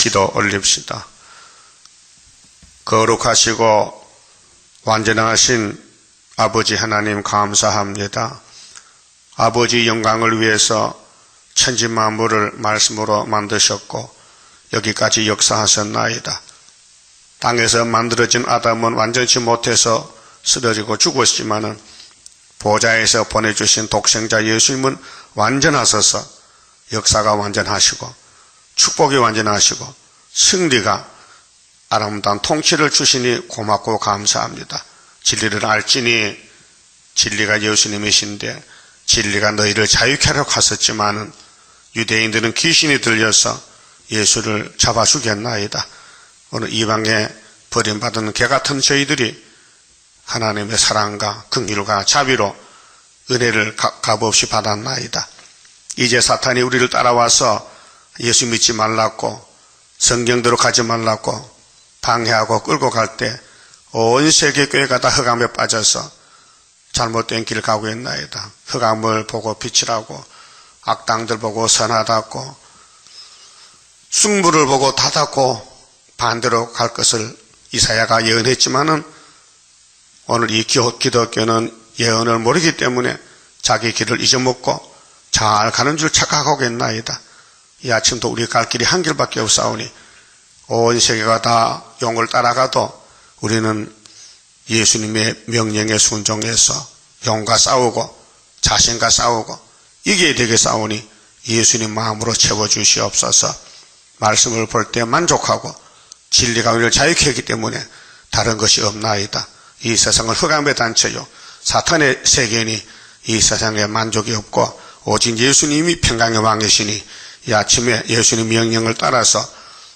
기도 올립시다. 거룩하시고 완전하신 아버지 하나님 감사합니다. 아버지 영광을 위해서 천지 만물을 말씀으로 만드셨고 여기까지 역사하셨나이다. 땅에서 만들어진 아담은 완전치 못해서 쓰러지고 죽었지만은 보좌에서 보내주신 독생자 예수님은 완전하셔서 역사가 완전하시고 축복이 완전하시고 승리가 아름다운 통치를 주시니 고맙고 감사합니다. 진리를 알지니 진리가 예수님이신데 진리가 너희를 자유케 하려고 하셨지만은 유대인들은 귀신이 들려서 예수를 잡아 죽였나이다. 오늘 이방에 버림받은 개 같은 저희들이 하나님의 사랑과 긍휼과 자비로 은혜를 값없이 받았나이다. 이제 사탄이 우리를 따라와서 예수 믿지 말라고 성경대로 가지 말라고 방해하고 끌고 갈 때 온 세계 교회가 다 흑암에 빠져서 잘못된 길을 가고 있나이다. 흑암을 보고 빛이라고 악당들 보고 선하다고 숭불을 보고 닫았고 반대로 갈 것을 이사야가 예언했지만은 오늘 이 기독교는 예언을 모르기 때문에 자기 길을 잊어먹고 잘 가는 줄 착각하고 있나이다. 이 아침도 우리 갈 길이 한 길밖에 없사오니 온 세계가 다 용을 따라가도 우리는 예수님의 명령에 순종해서 용과 싸우고 자신과 싸우고 이겨야 되게 싸우니 예수님 마음으로 채워주시옵소서. 말씀을 볼 때 만족하고 진리가 우리를 자유케 하기 때문에 다른 것이 없나이다. 이 세상은 흑암의 단체요 사탄의 세계니 이 세상에 만족이 없고 오직 예수님이 평강의 왕이시니 이 아침에 예수님 명령을 따라서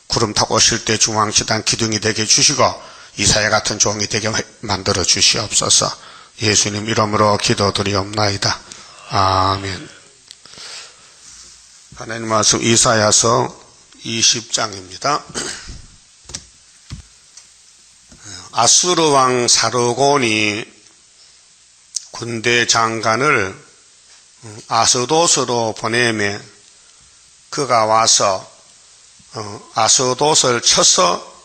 구름 타고 오실 때 중앙시단 기둥이 되게 해주시고 이사야 같은 종이 되게 만들어 주시옵소서. 예수님 이름으로 기도드리옵나이다. 아멘. 하나님 말씀 이사야서 20장입니다. 아수르 왕 사르곤이 군대 장관을 아스도스로 보내매 그가 와서 아스도스를 쳐서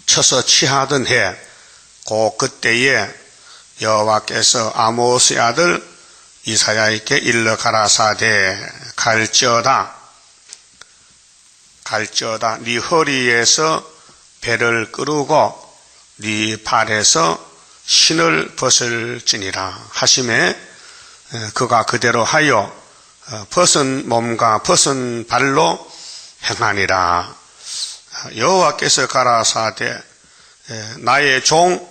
쳐서 취하던 해 그때에 여호와께서 아모스의 아들 이사야에게 일러 가라사대 갈지어다 네 허리에서 배를 끄르고 네 발에서 신을 벗을지니라 하심에 그가 그대로 하여 벗은 몸과 벗은 발로 행하니라. 여호와께서 가라사대 나의 종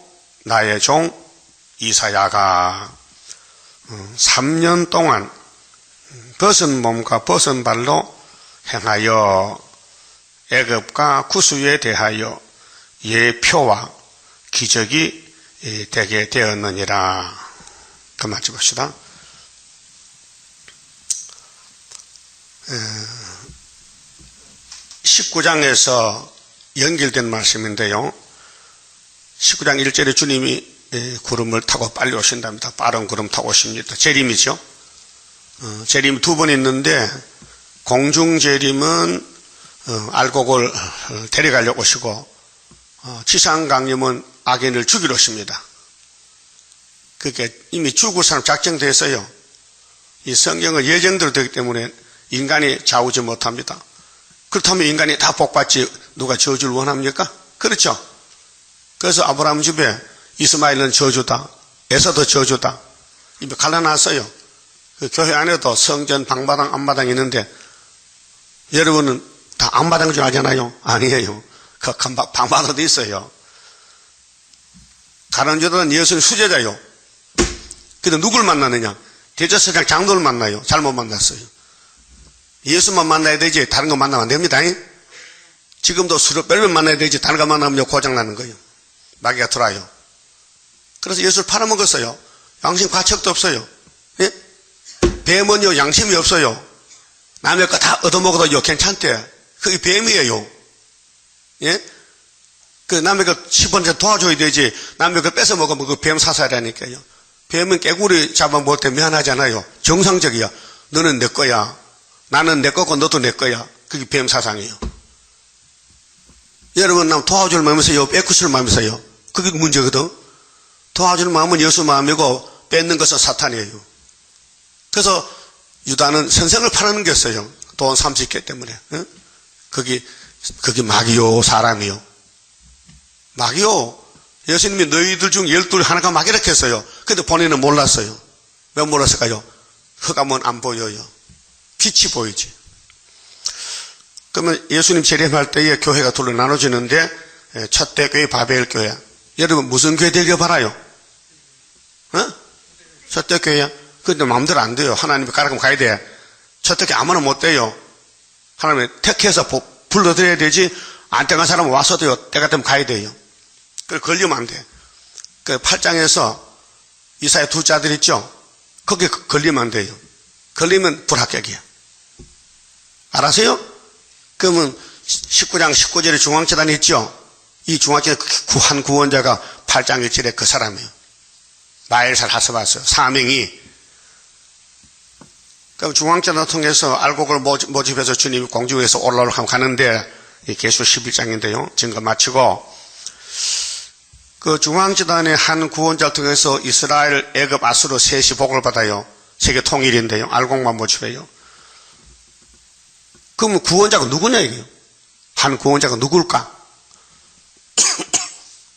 이사야가 3년 동안 벗은 몸과 벗은 발로 행하여 애굽과 구스에 대하여 예표와 기적이 되게 되었느니라. 그 말씀 봅시다. 19장에서 연결된 말씀인데요. 19장 1절에 주님이 구름을 타고 빨리 오신답니다. 빠른 구름 타고 오십니다. 재림이죠. 재림이 두 번 있는데 공중재림은 알곡을 데려가려고 오시고 지상강림은 악인을 죽이러 오십니다. 그게 이미 죽을 사람 작정됐어요. 이 성경은 예정대로 되기 때문에 인간이 좌우지 못합니다. 그렇다면 인간이 다 복받지 누가 저주를 원합니까? 그렇죠. 그래서 아브라함 집에 이스마엘은 저주다, 에서도 저주다 이미 갈라놨어요. 그 교회 안에도 성전 방마당 앞마당이 있는데 여러분은 다 앞마당 줄 알잖아요. 아니에요. 그 방마당도 있어요. 가는 자들은 예수님 수제자요. 근데 누굴 만나느냐? 대제사장 장로를 만나요. 잘못 만났어요. 예수만 만나야 되지 다른 거 만나면 안 됩니다. 지금도 수로 뺄면 만나야 되지 다른 거 만나면 고장나는 거예요. 마귀가 들어와요. 그래서 예수를 팔아먹었어요. 양심 가책도 없어요. 예? 뱀은요 양심이 없어요. 남의 거 다 얻어먹어도 괜찮대. 그게 뱀이에요. 예? 그 남의 거 10원 도와줘야 되지 남의 거 뺏어 먹으면 그 뱀 사살이라니까요. 뱀은 깨구리 잡아 먹을 때 미안하잖아요. 정상적이야. 너는 내 거야. 나는 내 거고 너도 내 거야. 그게 뱀 사상이에요. 여러분, 남 도와줄 마음이세요? 뺏구실 마음이세요? 그게 문제거든. 도와줄 마음은 예수 마음이고 뺏는 것은 사탄이에요. 그래서 유다는 선생을 팔아는 게 있어요. 돈 30개 때문에. 응? 그게 마귀요, 사람이요. 마귀요. 예수님이 너희들 중 12 하나가 마귀라 했어요. 근데 본인은 몰랐어요. 왜 몰랐을까요? 흑암은 안 보여요. 빛이 보이지. 그러면 예수님 재림할 때에 교회가 둘로 나눠지는데 첫대 교회 바벨 교회. 여러분 무슨 교회 되길 바라요? 어? 첫대 교회. 근데 마음대로 안 돼요. 하나님이 가라면 가야 돼. 첫대 교회 아무나 못 돼요. 하나님이 택해서 불러드려야 되지. 안 땡한 사람은 와서도요. 때가 되면 가야 돼요. 그걸 걸리면 안 돼. 그 8장에서 이사야 두 자들 있죠? 거기에 걸리면 안 돼요. 걸리면 불합격이야. 알았어요? 그러면 19장 19절에 중앙재단이 있죠? 이 중앙재단 한 구원자가 8장 1절에 그 사람이에요. 마엘살 하스바스 사명이. 그럼 중앙재단을 통해서 알곡을 모집해서 주님이 공중에서 올라오려고 가는데 계수 11장인데요. 증거 마치고 그 중앙재단의 한 구원자를 통해서 이스라엘, 애굽, 아수르 셋이 복을 받아요. 세계 통일인데요. 알곡만 모집해요. 그럼 구원자가 누구냐 이게요? 한 구원자가 누굴까?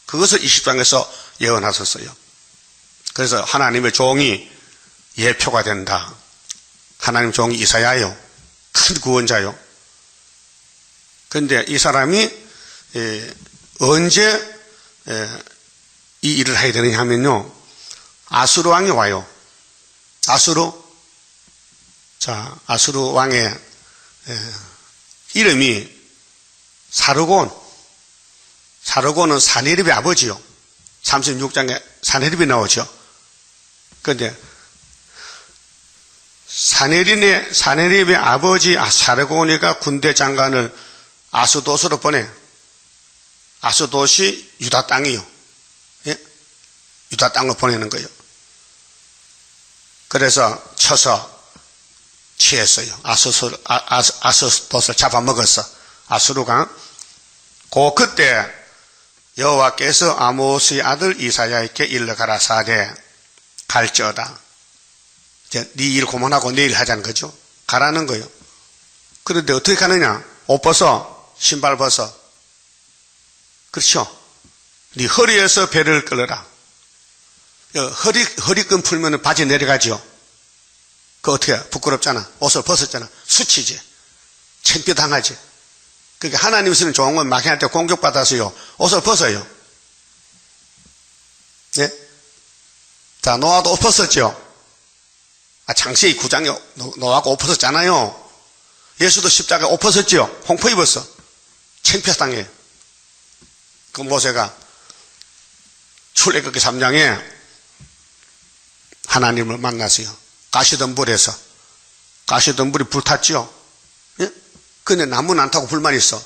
그것을 20장에서 예언하셨어요. 그래서 하나님의 종이 예표가 된다. 하나님 종이 이사야요. 큰 구원자요. 그런데 이 사람이 언제 이 일을 해야 되느냐 하면요. 아수르 왕이 와요. 아수르 왕의 이름이 사르곤. 사르곤은 사네립의 아버지요. 36장에 사네립이 나오죠. 그런데 사네립의 아버지 사르곤이가 군대 장관을 아스도스로 보내. 아스도시 유다 땅이요. 예? 유다 땅으로 보내는 거예요. 그래서 쳐서 취했어요. 아스도스를 잡아먹었어. 아수르가. 그때 여호와께서 아모스의 아들 이사야에게 일러 가라사대 갈지어다. 이제 네 일 그만하고 내일 하자는 거죠. 가라는 거예요. 그런데 어떻게 가느냐? 옷 벗어, 신발 벗어. 그렇죠? 네 허리에서 배를 끌어라. 허리끈 풀면 바지 내려가죠. 그 어떻게 해? 부끄럽잖아. 옷을 벗었잖아. 수치지. 창피당하지. 그러니까 하나님 쓰는 좋은 건 마귀한테 공격받아서요. 옷을 벗어요. 예? 자, 노아도 옷 벗었죠. 창세기 9장에 노아가 옷 벗었잖아요. 예수도 십자가에 옷 벗었죠. 홍포 입었어. 창피당해. 그 모세가 출애굽기 3장에 하나님을 만났어요. 가시덤불에서. 가시덤불이 불탔죠. 예? 근데 나무는 안 타고 불만 있어.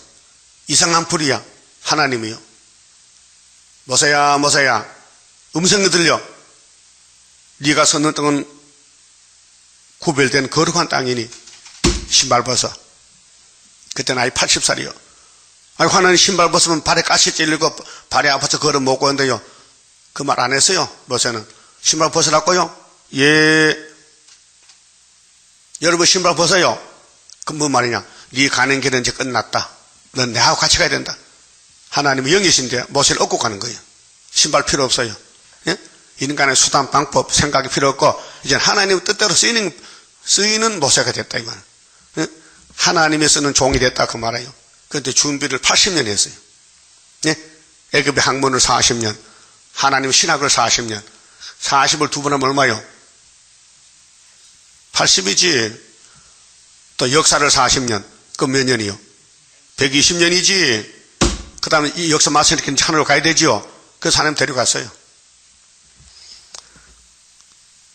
이상한 불이야. 하나님이요. 모세야, 모세야. 음성이 들려. 네가 섰는 땅은 구별된 거룩한 땅이니 신발 벗어. 그때 나이 80살이요. 아니, 하나님 신발 벗으면 발에 가시 찔리고 발이 아파서 걸어 못 가는데요. 그 말 안 했어요. 모세는. 신발 벗으라고요? 예. 여러분 신발 벗어요. 그 뭔 말이냐? 네 가는 길은 이제 끝났다. 넌 내하고 같이 가야 된다. 하나님은 영이신데 모세를 얻고 가는 거예요. 신발 필요 없어요. 예? 인간의 수단, 방법, 생각이 필요 없고 이제 하나님 뜻대로 쓰이는 모세가 됐다 이 말. 예? 하나님이 쓰는 종이 됐다 그 말이에요. 그런데 준비를 80년 했어요. 예? 애굽의 학문을 40년, 하나님 신학을 40년, 40을 두 번 하면 얼마요? 80이지. 또 역사를 40년, 그럼 몇 년이요? 120년이지. 그 다음에 이 역사 마스터리킨 하늘로 가야 되죠. 그래서 하나님 데려갔어요.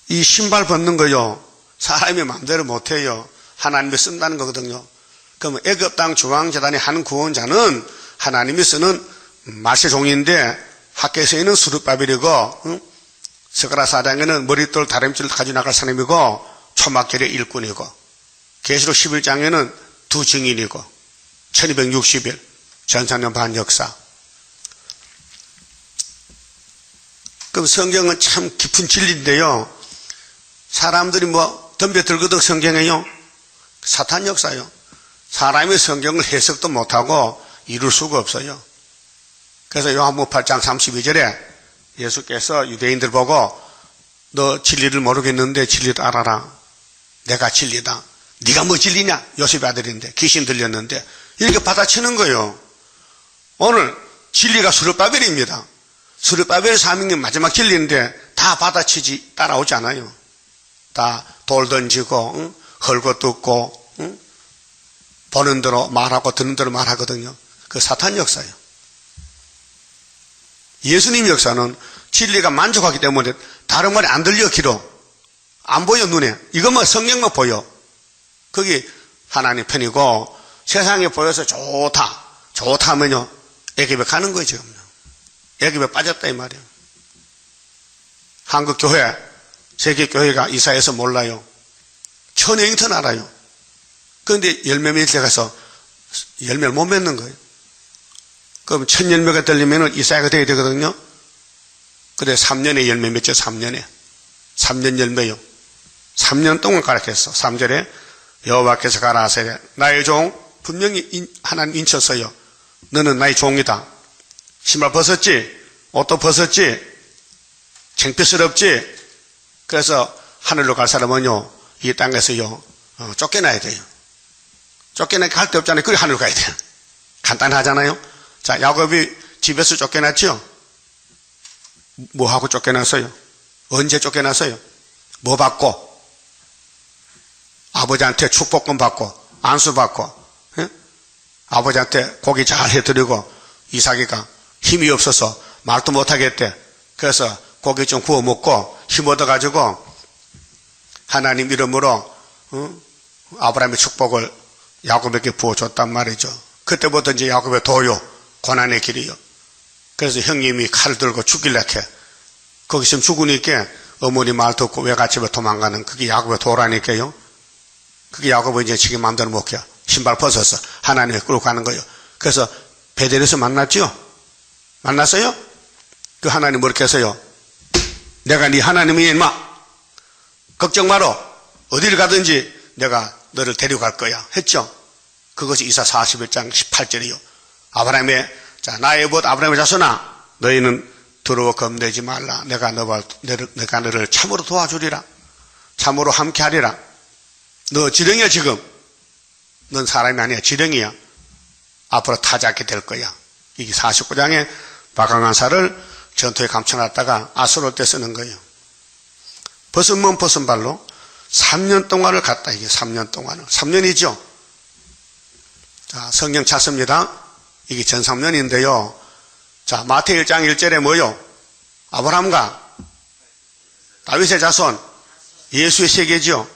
이 신발 벗는 거요. 사람이 마음대로 못해요. 하나님이 쓴다는 거거든요. 그러면 애굽 땅 중앙재단의 한 구원자는 하나님이 쓰는 말세 종인데 학계에서는 수르바벨이고 스가랴 4장에는 머릿돌 다림질을 가지고 나갈 사람이고 초막결의 일꾼이고 계시록 11장에는 두 증인이고 1260일 전사년 반 역사. 그럼 성경은 참 깊은 진리인데요. 사람들이 뭐 덤벼들거든 성경에요. 사탄 역사요. 사람이 성경을 해석도 못하고 이룰 수가 없어요. 그래서 요한복음 8장 32절에 예수께서 유대인들 보고 너 진리를 모르겠는데 진리를 알아라. 내가 진리다. 네가 뭐 진리냐? 요셉의 아들인데 귀신 들렸는데 이렇게 받아치는 거예요. 오늘 진리가 스룹바벨입니다. 스룹바벨 사명님 마지막 진리인데 다 받아치지 따라오지 않아요. 다 돌 던지고 응? 헐고 뜯고 응? 보는 대로 말하고 듣는 대로 말하거든요. 그 사탄 역사예요. 예수님 역사는 진리가 만족하기 때문에 다른 말이 안 들려 귀로 안 보여 눈에 이것만 성경만 보여. 그게 하나님 편이고 세상에 보여서 좋다 하면요 애굽에 가는 거예요. 지금 애굽에 빠졌다 이 말이에요. 한국 교회 세계 교회가 이사해서 몰라요. 천여인턴 알아요. 그런데 열매 맺을 때 가서 열매를 못 맺는 거예요. 그럼 천 열매가 되려면 이사회가 돼야 되거든요. 그래 3년에 열매 맺죠. 3년 열매요. 3년 동안 가르쳤어. 3절에 여호와께서 가라 하시되 나의 종 분명히 하나님 인쳤어요. 너는 나의 종이다. 신발 벗었지? 옷도 벗었지? 창피스럽지? 그래서 하늘로 갈 사람은요 이 땅에서요 쫓겨나야 돼요. 쫓겨나게 할 데 없잖아요. 그래 하늘로 가야 돼요. 간단하잖아요. 자, 야곱이 집에서 쫓겨났죠? 뭐 하고 쫓겨났어요? 언제 쫓겨났어요? 뭐 받고? 아버지한테 축복금 받고 안수 받고 예? 아버지한테 고기 잘 해드리고 이삭이가 힘이 없어서 말도 못하겠대. 그래서 고기 좀 구워 먹고 힘 얻어가지고 하나님 이름으로 아브라함의 축복을 야곱에게 부어줬단 말이죠. 그때부터 이제 야곱의 도요 고난의 길이요. 그래서 형님이 칼을 들고 죽일래 해. 거기 있으면 죽으니까 어머니 말 듣고 외갓집에 도망가는 그게 야곱의 도라니까요. 그게 야곱은 이제 지금 마음대로 못 해. 신발 벗어서 하나님을 끌고 가는 거예요. 그래서 베델에서 만났죠? 만났어요? 그 하나님 뭐렇게 해서요? 내가 네 하나님이야 인마. 걱정 마라. 어디를 가든지 내가 너를 데려갈 거야. 했죠? 그것이 이사 41장 18절이요. 아브라함의 자 나의 벗 아브라함의 자손아 너희는 두려워 겁내지 말라. 내가 너를 참으로 도와주리라. 참으로 함께하리라. 너 지렁이야 지금. 넌 사람이 아니야. 지렁이야. 앞으로 타지 않게 될 거야. 이게 49장에 바강한사를 전투에 감춰놨다가 아수르 때 쓰는 거예요. 벗은 몸 벗은 발로 3년 동안을 갔다. 이게 3년 동안을. 3년이죠. 자, 성경 찾습니다. 이게 전 3년인데요. 자, 마태복음 1장 1절에 뭐요? 아브라함과 다윗의 자손, 예수의 세계죠.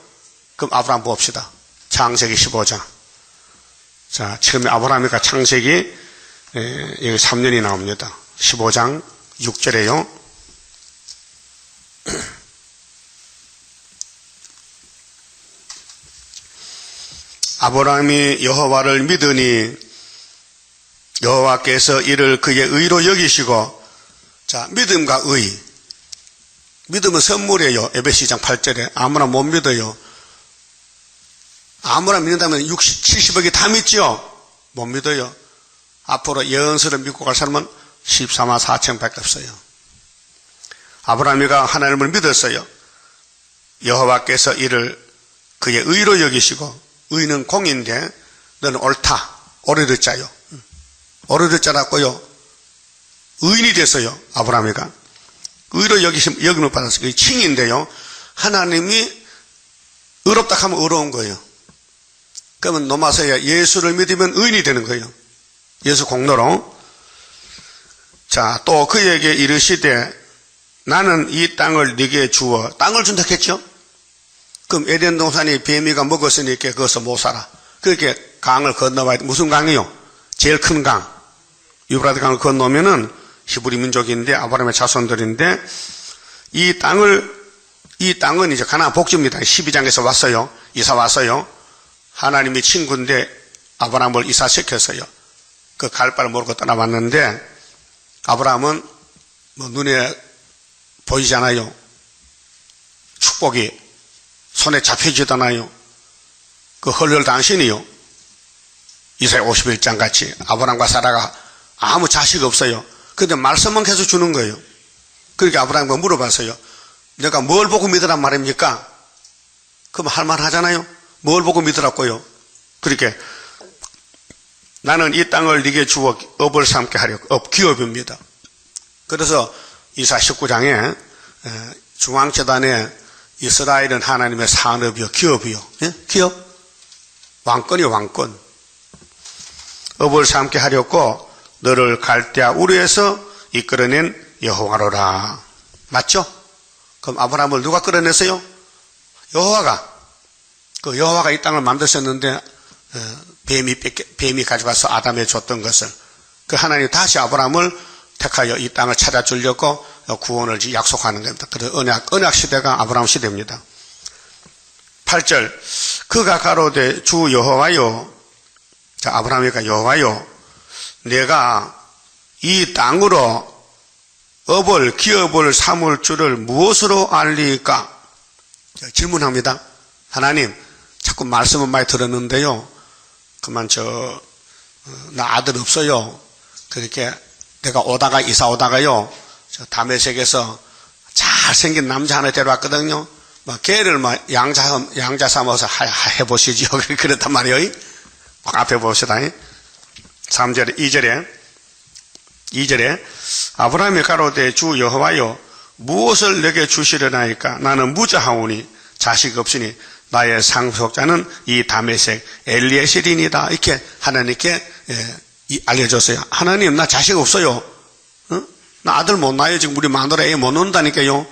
그럼 아브라함 봅시다. 창세기 15장. 자, 처음에 아브라함이니까 창세기 여기 3년이 나옵니다. 15장 6절에요. 아브라함이 여호와를 믿으니 여호와께서 이를 그의 의로 여기시고, 자, 믿음과 의. 믿음은 선물이에요. 에베시장 8절에. 아무나 못 믿어요. 아무나 믿는다면 60, 70억이 다 믿죠? 못 믿어요. 앞으로 예언서를 믿고 갈 사람은 14만 4천 밖에 없어요. 아브라함이가 하나님을 믿었어요. 여호와께서 이를 그의 의로 여기시고, 의는 공인데 너는 옳다. 오르드 자요. 오르드 자라고요. 의인이 됐어요. 아브라함이가. 의로 여김을 받았어요. 칭인데요. 하나님이 의롭다 하면 의로운 거예요. 그러면 노마서야 예수를 믿으면 의인이 되는 거예요. 예수 공로로. 자, 또 그에게 이르시되 나는 이 땅을 네게 주어. 땅을 준다 했죠? 그럼 에덴 동산이 뱀이가 먹었으니까 거기서 못 살아. 그렇게 강을 건너와야 돼. 무슨 강이요? 제일 큰 강. 유브라데 강을 건너면은 히브리 민족인데 아브라함의 자손들인데 이 땅은 이제 가나안 복지입니다. 12장에서 왔어요. 이사 왔어요. 하나님이 친구인데 아브라함을 이사시켰어요. 그 갈 바를 모르고 떠나왔는데 아브라함은 뭐 눈에 보이잖아요. 축복이 손에 잡혀지잖아요. 그 헐헐 당신이요. 이사야 51장 같이 아브라함과 사라가 아무 자식 없어요. 근데 말씀만 계속 주는 거예요. 그러니까 아브라함과 물어봤어요. 내가 뭘 보고 믿으란 말입니까? 그럼 할만하잖아요. 뭘 보고 믿으라고요? 그렇게 나는 이 땅을 네게 주어 업을 삼게 하려. 업 기업입니다. 그래서 이사 19장에 중앙재단에 이스라엘은 하나님의 산업이요 기업이요. 예? 기업? 왕권이요 왕권. 업을 삼게 하려고 너를 갈대아 우르에서 이끌어낸 여호와로라. 맞죠? 그럼 아브라함을 누가 끌어냈어요? 여호와가. 그 여호와가 이 땅을 만드셨는데 뱀이 가져가서 아담에 줬던 것을 그 하나님 다시 아브라함을 택하여 이 땅을 찾아주려고 구원을 약속하는 겁니다. 그래서 언약 시대가 아브라함 시대입니다. 8절 그가 가로되 주 여호와여. 자, 아브라함이가 여호와여 내가 이 땅으로 업을 기업을 삼을 줄을 무엇으로 알리까? 질문합니다. 하나님 자꾸 말씀은 많이 들었는데요. 그만 나 아들 없어요. 그렇게 내가 이사 오다가요. 저 다메섹에서 잘생긴 남자 하나 데려왔거든요. 걔를 양자 삼아서 해보시지요. 그랬단 말이에요. 앞에 봅시다. 3절에 2절에 아브라함이 가로되 주 여호와여 무엇을 내게 주시려나이까? 나는 무자하오니 자식 없으니 나의 상속자는 이 다메섹 엘리에셀이니이다. 이렇게 하나님께 알려줬어요. 하나님 나 자식 없어요. 나 아들 못 낳아요. 지금 우리 마누라 애 못 낳는다니까요.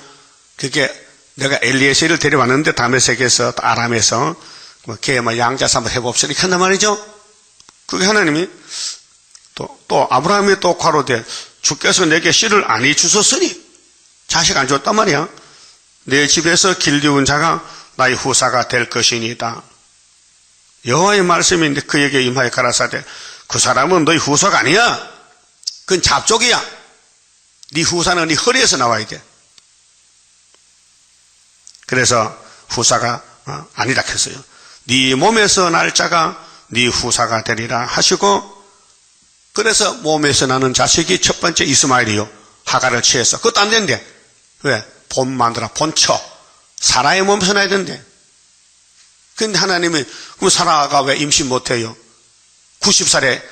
그게 내가 엘리에셀을 데려왔는데 다메섹에서 아람에서 걔 양자 삼아 해봅시다. 이렇게 한단 말이죠. 그게 하나님이 또 아브라함이 또 가로되 주께서 내게 씨를 아니 주셨으니 자식 안 줬단 말이야. 내 집에서 길리운 자가 나의 후사가 될 것이니이다. 여호와의 말씀이 그에게 임하여 가라사대 그 사람은 너희 후사가 아니야. 그건 잡족이야. 네 후사는 네 허리에서 나와야 돼. 그래서 후사가 아니라 했어요. 네 몸에서 날 자가 네 후사가 되리라 하시고 그래서 몸에서 나는 자식이 첫 번째 이스마엘이요. 하가를 취해서 그것도 안 된대. 왜? 본 마누라 본처 사라의 몸에서 나야 된대. 근데 하나님이 그럼 사라가 왜 임신 못해요? 90살에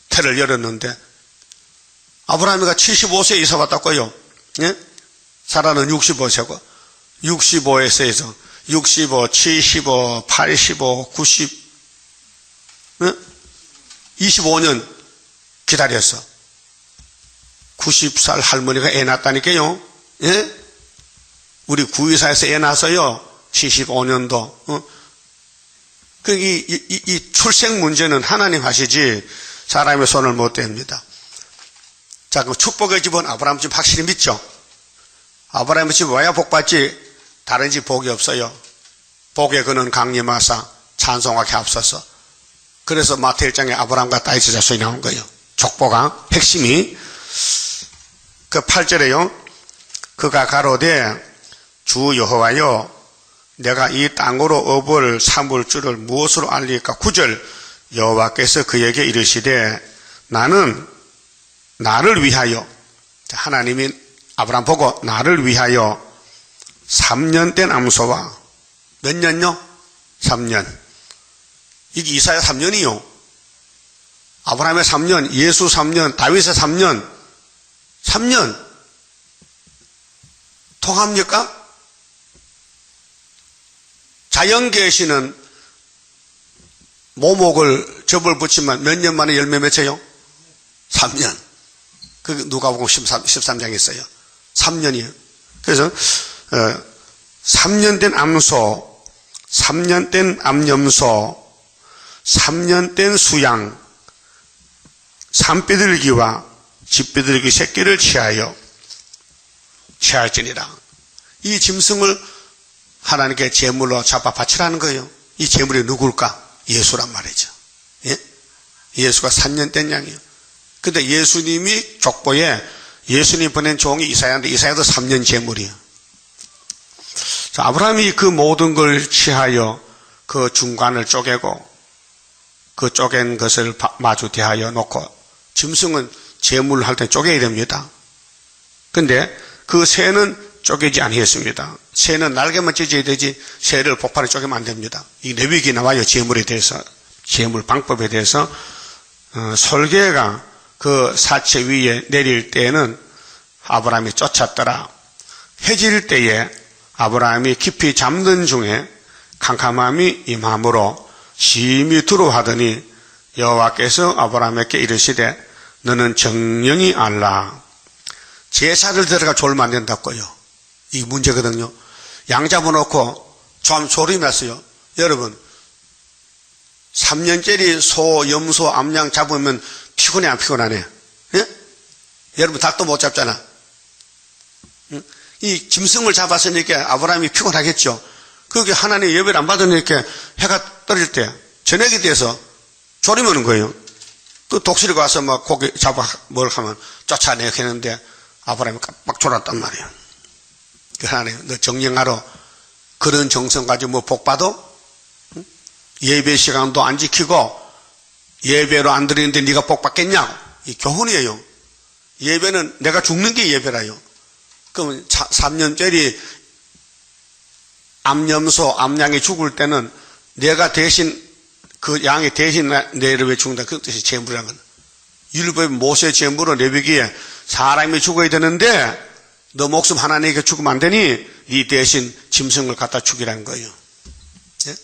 태를 열었는데 아브라함이가 75세에 이사 왔다고요. 예? 사라는 65세고 65에서 65, 75, 85, 90 예? 25년 기다렸어. 90살 할머니가 애 낳았다니까요. 예? 우리 구의사에서 애 낳아서요. 75년도. 이 출생 문제는 하나님 하시지 사람의 손을 못 댑니다. 자, 그 축복의 집은 아브라함 집 확실히 믿죠? 아브라함 집 와야 복 받지 다른 집 복이 없어요. 복의 그는 강림하사 찬송하게 앞서서. 그래서 마태 1장에 아브라함과 다윗의 자손이 나온 거예요. 족보가 핵심이 그 8절에요. 그가 가로되 주 여호와여 내가 이 땅으로 업을 삼을 줄을 무엇으로 알리까? 9절 여호와께서 그에게 이르시되 나는 나를 위하여 하나님이 아브라함 보고 나를 위하여 3년 된 암소와 몇 년요? 3년. 이게 이사야 3년이요. 아브라함의 3년, 예수 3년, 다윗의 3년. 3년. 통합니까? 자연계시는 모목을 접을 붙이면 몇 년 만에 열매 맺혀요? 3년. 그 누가복음 13장에 있어요. 3년이에요. 그래서 3년 된 암소, 3년 된 암염소, 3년 된 수양, 산비둘기와 집비둘기 새끼를 취할지니라. 이 짐승을 하나님께 제물로 잡아 바치라는 거예요. 이 제물이 누굴까? 예수란 말이죠. 예? 예수가 3년 된 양이에요. 근데 예수님이 족보에 예수님 보낸 종이 이사야인데 이사야도 3년 제물이에요. 자, 아브라함이 그 모든 걸 취하여 그 중간을 쪼개고 그 쪼갠 것을 마주 대하여 놓고 짐승은 제물할 때 쪼개야 됩니다. 근데 그 새는 쪼개지 아니했습니다. 새는 날개만 찢어야 되지 새를 복판에 쪼개면 안 됩니다. 이 레위기 나와요. 제물에 대해서, 제물 방법에 대해서. 솔개가 그 사체 위에 내릴 때에는 아브라함이 쫓았더라. 해질 때에 아브라함이 깊이 잠든 중에 캄캄함이 임함으로 심히 두려워하더니 여호와께서 아브라함에게 이르시되 너는 정령이 알라. 제사를 들어가 졸면 안 된다고요. 이 문제거든요. 양 잡아놓고 좀 졸음이 났어요. 여러분 3년짜리 소, 염소, 암양 잡으면 피곤해 안 피곤하네? 예? 여러분 닭도 못 잡잖아. 이 짐승을 잡았으니까 아브라함이 피곤하겠죠. 그게 하나님의 예배를 안 받으니까 해가 떨어질 때 저녁이 돼서 졸음이 오는 거예요. 그 독수리가 와서 막 고기 잡아 뭘 하면 쫓아내게 했는데 아브라함이 깜빡 졸았단 말이에요. 그 하나님 너 정령하러 그런 정성 가지고 뭐 복 받아? 예배 시간도 안 지키고 예배로 안 드리는데 네가 복 받겠냐고. 이 교훈이에요. 예배는 내가 죽는 게 예배라요. 그럼 3년짜리 암염소, 암양이 죽을 때는 내가 대신 그 양이 대신 내를 왜 죽는다. 그 뜻이 제물이라는 건. 율법의 모세 제물은 레위기에 사람이 죽어야 되는데 너 목숨 하나님에게 죽으면 안 되니 네 대신 짐승을 갖다 죽이라는 거예요. 예?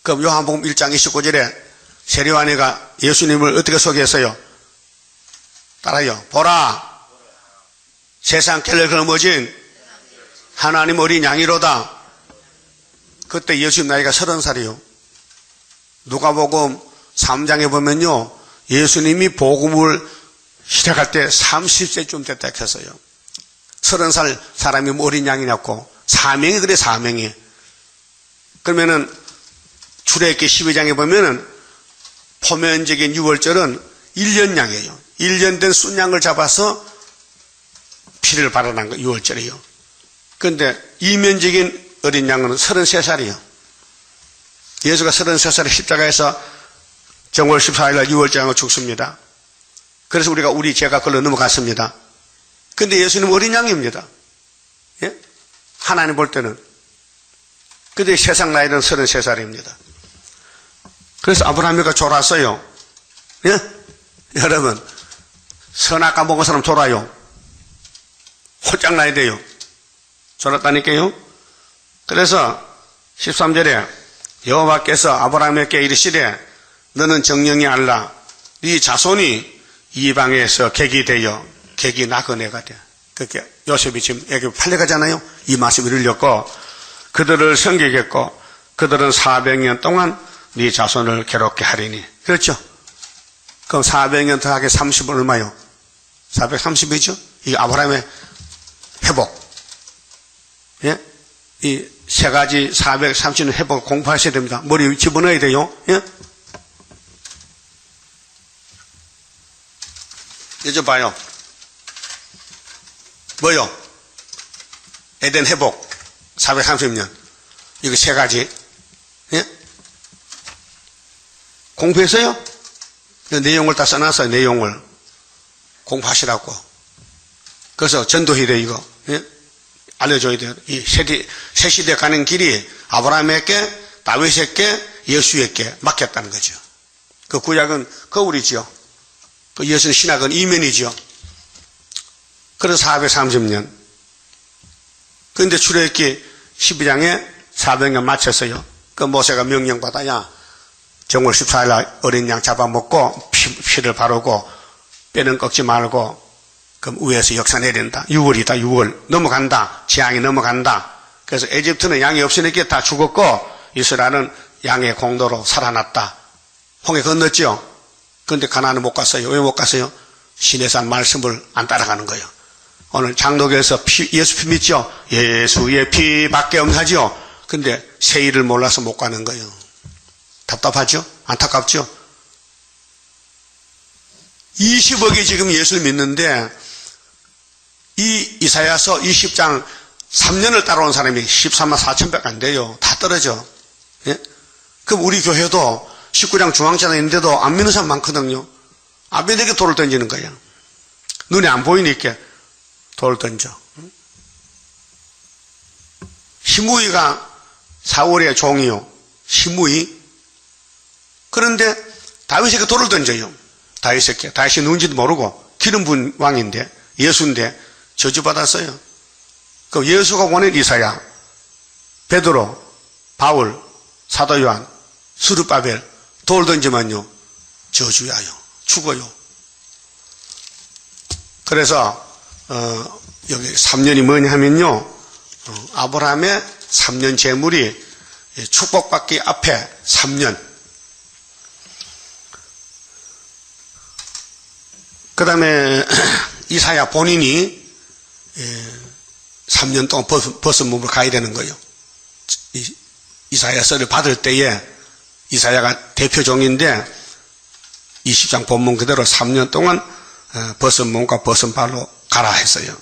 그럼 요한복음 1장 29절에 세례요한이가 예수님을 어떻게 소개했어요? 따라요. 보라 세상 깨를 거머쥔 하나님 어린 양이로다. 그때 예수님 나이가 30살이요. 누가복음 3장에 보면요. 예수님이 복음을 시작할 때 30세쯤 됐다 했어요. 30살 사람이 뭐 어린 양이냐고. 사명이 그래, 사명이. 그러면은 출애굽기 12장에 보면은 포면적인 유월절은 1년 양이에요. 1년 된 순양을 잡아서 피를 발라난 거 유월절이에요. 그런데 이면적인 어린 양은 33살이에요. 예수가 33살에 십자가에서 정월 14일날 유월절에 죽습니다. 그래서 우리 죄가 그걸로 넘어갔습니다. 근데 예수님은 어린 양입니다. 예? 하나님 볼 때는. 근데 세상 나이는 33살입니다. 그래서 아브라함이가 졸았어요. 예? 여러분, 선악과 먹은 사람 졸아요. 홀짝 나야 돼요. 졸았다니까요. 그래서 13절에 여호와께서 아브라함에게 이르시되 너는 정령이 알라. 네 자손이 이방에서 객이 되어 객이 나그네가 돼. 그렇게 요셉이 지금 애굽 팔려가잖아요. 이 말씀을 이루려고 그들을 섬기겠고 그들은 400년 동안 네 자손을 괴롭게 하리니. 그렇죠? 그럼 400년 더하기 30은 얼마요? 430이죠? 이 아브라함의 회복. 예? 이 세 가지 430년 회복 공부하셔야 됩니다. 머리 집어넣어야 돼요. 예? 이제 봐요. 뭐요? 에덴 회복 430년. 이거 세 가지. 예? 공부했어요? 내용을 다 써놨어요. 내용을 공부하시라고. 그래서 전도해야 돼 이거. 예? 알려줘야 돼요. 이 새 시대 가는 길이 아브라함에게, 다윗에게, 예수에게 맡겼다는 거죠. 그 구약은 거울이죠. 그 예수는 신학은 이면이죠. 그래서 430년. 그런데 출애굽기 12장에 400년 마쳤어요. 그 모세가 명령받아야 정월 14일날 어린 양 잡아먹고 피를 바르고 뼈는 꺾지 말고 그럼 위에서 역사 내린다. 6월이다. 6월. 넘어간다. 재앙이 넘어간다. 그래서 에집트는 양이 없으니까 다 죽었고 이스라엘은 양의 공도로 살아났다. 홍해 건넜죠. 그런데 가나안은 못 갔어요. 왜 못 갔어요? 신에서 한 말씀을 안 따라가는 거예요. 오늘 장로교에서 예수 피 믿죠? 예수의 피밖에 없하죠. 근데 세일을 몰라서 못 가는 거예요. 답답하죠? 안타깝죠? 20억이 지금 예수를 믿는데 이 이사야서 20장 3년을 따라온 사람이 13만 4천밖에 안 돼요. 다 떨어져. 예? 그럼 우리 교회도 19장 중앙자에 있는데도 안 믿는 사람 많거든요. 아벨에게 돌을 던지는 거야. 눈에 안 보이니까 돌을 던져. 시므이가 사울의 종이요. 시므이. 그런데 다윗에게 돌을 던져요. 다윗이 누군지도 모르고 기름 부은 왕인데 예수인데 저주받았어요. 그 예수가 보낸 이사야, 베드로, 바울, 사도 요한, 스룹바벨 돌 던지면요 저주야요. 죽어요. 그래서 여기 3년이 뭐냐 하면요 아브라함의 3년 제물이 축복받기 앞에 3년. 그 다음에 이사야 본인이 3년 동안 벗은 몸으로 가야 되는 거예요. 이사야서를 받을 때에 이사야가 대표종인데 20장 본문 그대로 3년 동안 벗은 몸과 벗은 발로 가라 했어요.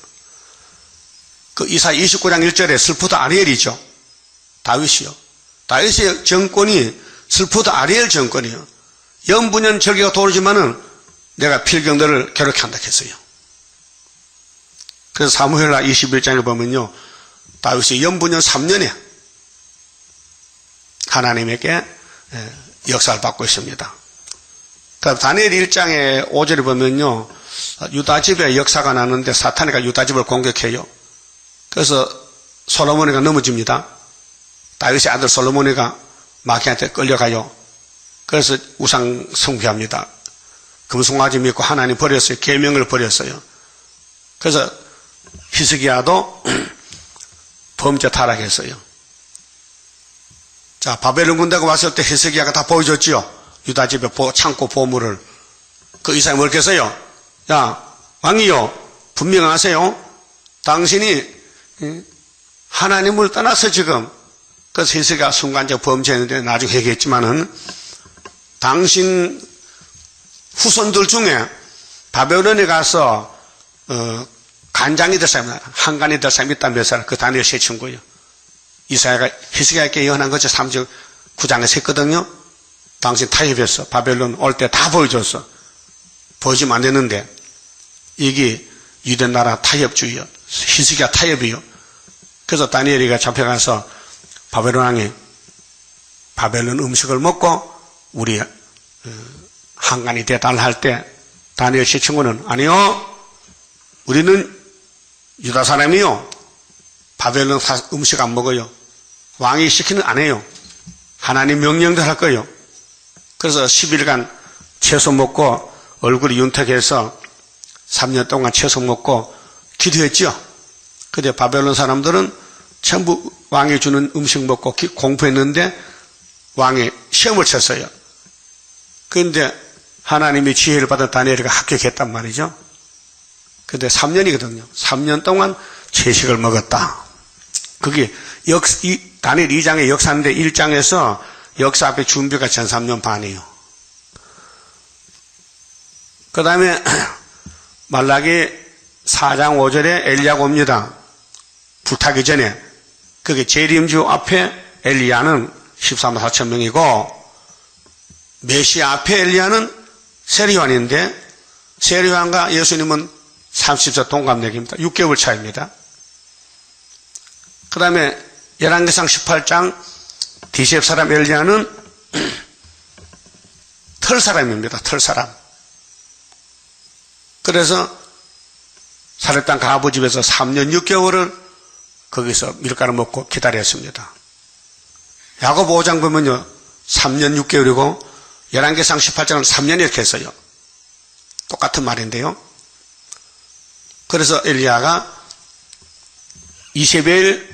그 이사야 29장 1절에 슬프다 아리엘이죠. 다윗이요. 다윗의 정권이 슬프다 아리엘 정권이요. 연분연 절개가 도르지만은 내가 필경들을 괴롭게 한다 했어요. 그래서 사무엘하 21장을 보면요 다윗이 연분연 3년에 하나님에게 역사를 받고 있습니다. 그다음 다니엘 1장의 5절을 보면요 유다집에 역사가 나는데 사탄이가 유다집을 공격해요. 그래서 솔로몬이가 넘어집니다. 다윗의 아들 솔로몬이가 마귀한테 끌려가요. 그래서 우상 숭배합니다. 금송아지 믿고 하나님 버렸어요. 계명을 버렸어요. 그래서 히스기야도 범죄 타락했어요. 자, 바벨론 군대가 왔을 때 히스기야가 다 보여줬지요. 유다집에 창고 보물을. 그 이사야 뭘 했어요? 야, 왕이요, 분명하세요. 당신이 하나님을 떠나서 지금 그래서 히스기야가 순간적 범죄했는데 나중에 얘기했지만은 당신 후손들 중에 바벨론에 가서 간장이 될 사람, 한간이 될 사람이 있다 몇 사람, 그 다니엘 세 친구예요. 이사야가 히스기야에게 예언한 것이 39장에서 했거든요. 당신 타협했어. 바벨론 올 때 다 보여줬어. 보여주면 안 되는데 이게 유대 나라 타협주의요. 히스기야 타협이요. 그래서 다니엘이가 잡혀가서 바벨론 왕이 바벨론 음식을 먹고 우리 한간이 되달라 할 때 다니엘 씨 친구는 아니요. 우리는 유다 사람이요. 바벨론 음식 안 먹어요. 왕이 시키는 안 해요. 하나님 명령대로 할 거예요. 그래서 10일간 채소 먹고 얼굴이 윤택해서 3년 동안 채소 먹고 기도했죠. 근데 바벨론 사람들은 전부 왕이 주는 음식 먹고 공부했는데 왕이 시험을 쳤어요. 그런데 하나님이 지혜를 받은 다니엘이가 합격했단 말이죠. 근데 3년이거든요. 3년 동안 채식을 먹었다. 그게 다니엘 2장의 역사인데 1장에서 역사 앞에 준비가 전 3년 반이에요. 그 다음에 말라기 4장 5절에 엘리야가 옵니다. 불타기 전에. 그게 재림주 앞에 엘리야는 14만 4천 명이고 메시아 앞에 엘리야는 세리요한인데 세리요한과 예수님은 30세 동갑내기입니다. 6개월 차이입니다. 그 다음에 열왕기상 18장 디셉 사람 엘리야는 털 사람입니다. 털 사람. 그래서 사렙당 가부 집에서 3년 6개월을 거기서 밀가루 먹고 기다렸습니다. 야고보 5장 보면요 3년 6개월이고 열왕기상 18장은 3년 이렇게 했어요. 똑같은 말인데요. 그래서 엘리야가 이세벨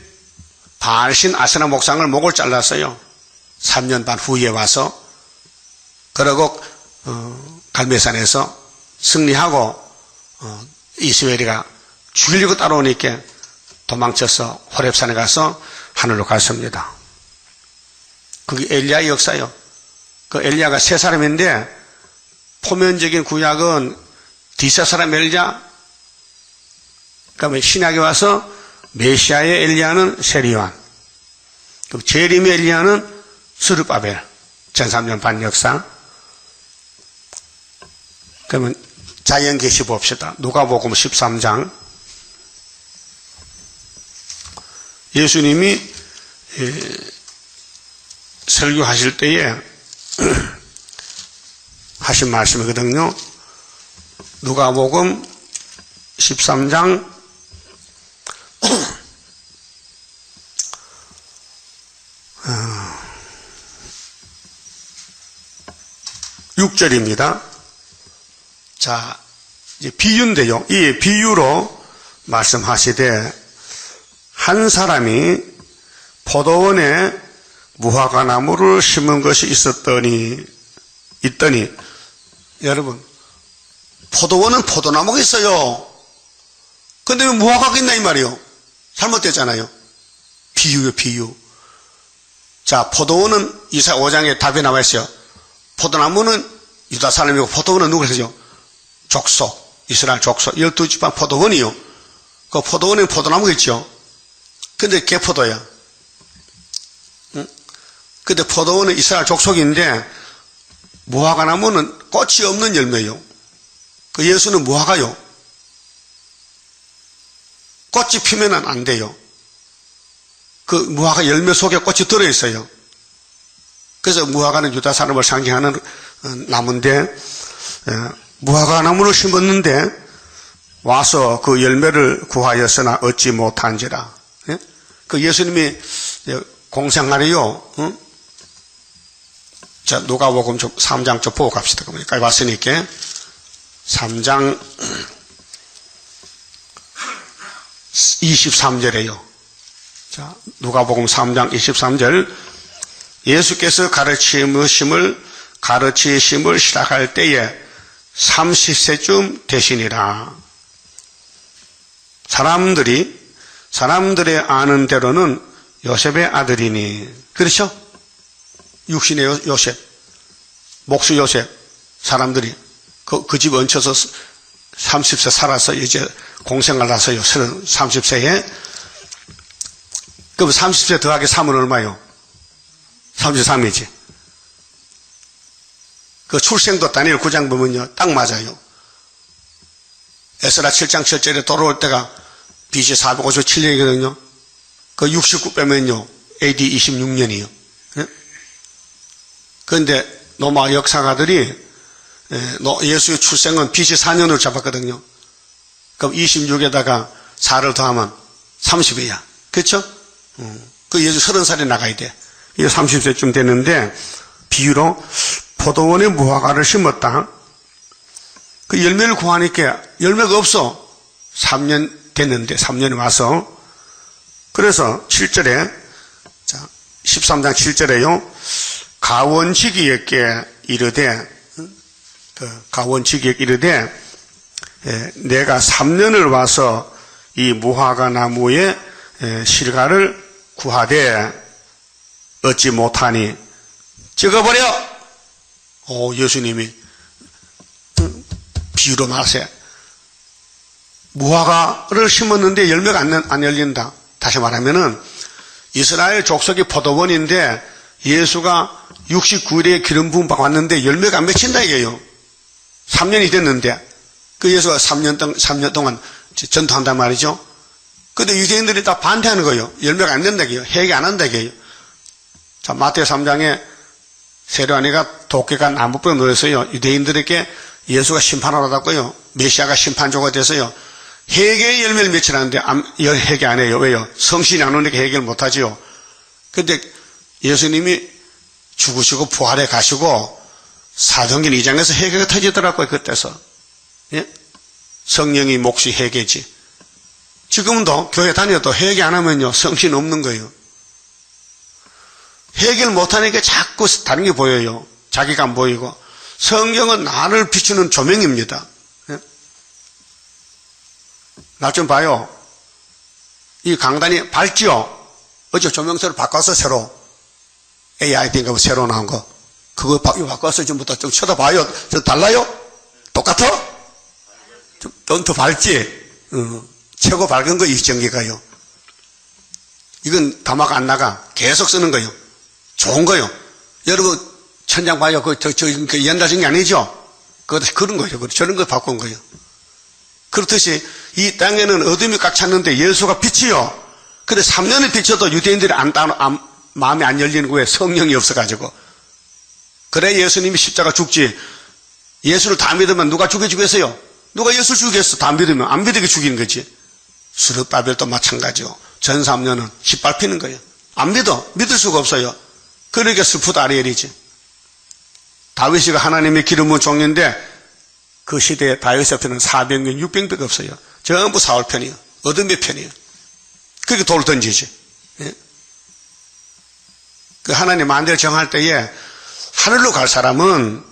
바알신 아세나 목상을 목을 잘랐어요. 3년 반 후에 와서. 그러고 갈멜산에서 승리하고 이스라엘이가 죽이려고 따라오니까 도망쳐서 호렙산에 가서 하늘로 갔습니다. 그게 엘리야의 역사요. 그 엘리야가 세 사람인데 포면적인 구약은 디세 사람 엘리야, 그러면 신약에 와서 메시아의 엘리야는 세리완, 그럼 재림의 엘리야는 스룹바벨, 1300년 반 역사. 그러면 자연계시 봅시다. 누가복음 13장. 예수님이 설교하실 때에 하신 말씀이거든요. 누가복음 13장 6절입니다. 자, 이제 비유인데요. 이 비유로 말씀하시되 한 사람이 포도원에 무화과 나무를 심은 것이 있더니 여러분, 포도원은 포도나무가 있어요. 근데 왜 무화과가 있나 이 말이요? 잘못됐잖아요. 비유요, 비유. 자, 포도원은 이사 5장에 답이 나와 있어요. 포도나무는 유다 사람이고 포도원은 누구세요? 족속, 이스라엘 족속, 12지파 포도원이요. 그 포도원에 포도나무가 있죠. 근데 개포도야. 응? 근데 포도원은 이스라엘 족속인데 무화과 나무는 꽃이 없는 열매요. 그 예수는 무화과요. 꽃이 피면은 안 돼요. 그 무화과 열매 속에 꽃이 들어있어요. 그래서 무화과는 유다 사람을 상징하는 나무인데, 무화과 나무를 심었는데 와서 그 열매를 구하였으나 얻지 못한지라. 그 예수님이 공생하래요. 응? 자, 누가복음 3장 좀 보고 갑시다. 여기까지 왔으니까 3장 23절에요. 자, 누가복음 3장 23절. 예수께서 가르치심을 시작할 때에 30세쯤 되시니라. 사람들의 아는 대로는 요셉의 아들이니. 그렇죠? 육신의 요셉, 목수 요셉, 사람들이 그 집 얹혀서 30세 살아서 이제 공생을 하서요. 30세에. 그럼 30세 더하기 3은 얼마요? 33이지. 그 출생도 다니엘 9장 보면요. 딱 맞아요. 에스라 7장 7절에 돌아올 때가 BC 457년이거든요. 그 69 빼면요. AD 26년이요. 그런데 로마 역사가들이 예수의 출생은 BC 4년으로 잡았거든요. 그럼 26에다가 4를 더하면 30이야. 그렇죠? 그 예수 30살에 나가야 돼. 이게 30세쯤 됐는데 비유로 포도원에 무화과를 심었다. 그 열매를 구하니까 열매가 없어. 3년 됐는데 3년이 와서. 그래서 7절에, 자, 13장 7절에요. 가원지기에게 이르되, 내가 3년을 와서 이 무화과 나무의 실과를 구하되 얻지 못하니 찍어버려. 예수님이 비유로 말하세요. 무화과를 심었는데 열매가 안 열린다. 다시 말하면은 이스라엘 족속이 포도원인데 예수가 69일에 기름 부음 받고 왔는데 열매가 안 맺힌다 이게요. 3년이 됐는데 그 예수가 3년 동안 전도한단 말이죠. 근데 유대인들이 다 반대하는 거예요. 열매가 안 된다 이게요. 회개 안 한다 이게요. 자, 마태오 3장에 세례요한이가 도끼가 나무뼈 놓여서요. 유대인들에게 예수가 심판하러 왔고요. 메시아가 심판조가 돼서요. 회개의 열매를 맺히라는데 회개 안 해요. 왜요? 성신이 안 오니까 회개를 못 하지요. 근데 예수님이 죽으시고 부활해 가시고 사도행전 2장에서 회개가 터지더라고요. 그때서. 예? 성령이 몫이 회개지. 지금도 교회 다녀도 회개 안 하면요. 성신 없는 거예요. 회개를 못하니까 자꾸 다른 게 보여요. 자기가 안 보이고. 성경은 나를 비추는 조명입니다. 나 좀 봐요. 이 강단이 밝지요? 어제 조명서를 바꿔서 새로 AID인가 새로 나온 거. 그거 바꿔서 전부터 좀 쳐다봐요. 저 달라요? 똑같아? 좀 더 밝지? 최고 밝은 거 이정기가요. 이건 다막 안 나가. 계속 쓰는 거요. 좋은 거요. 여러분, 천장 봐요. 그 연달진 게 아니죠? 그런 거죠. 저런 거 바꾼 거예요. 그렇듯이 이 땅에는 어둠이 꽉 찼는데 예수가 빛이요. 근데 3년을 비춰도 유대인들이 마음이 안 열리는 거예요. 성령이 없어가지고. 그래 예수님이 십자가 죽지. 예수를 다 믿으면 누가 죽여주겠어요? 누가 예수를 죽이겠어? 다 믿으면 안 믿게 죽이는 거지. 스룹바벨도 마찬가지요. 전 3년은 짓밟히는 거예요. 안 믿을 수가 없어요. 그러니까 슬프다 아리엘이지. 다윗이가 하나님의 기름 부은 종인데 그 시대에 다윗의 편은 400명, 600명 없어요. 전부 사울 편이에요. 어둠의 편이에요. 그렇게 돌 던지지. 예? 그 하나님 만대를 정할 때에 하늘로 갈 사람은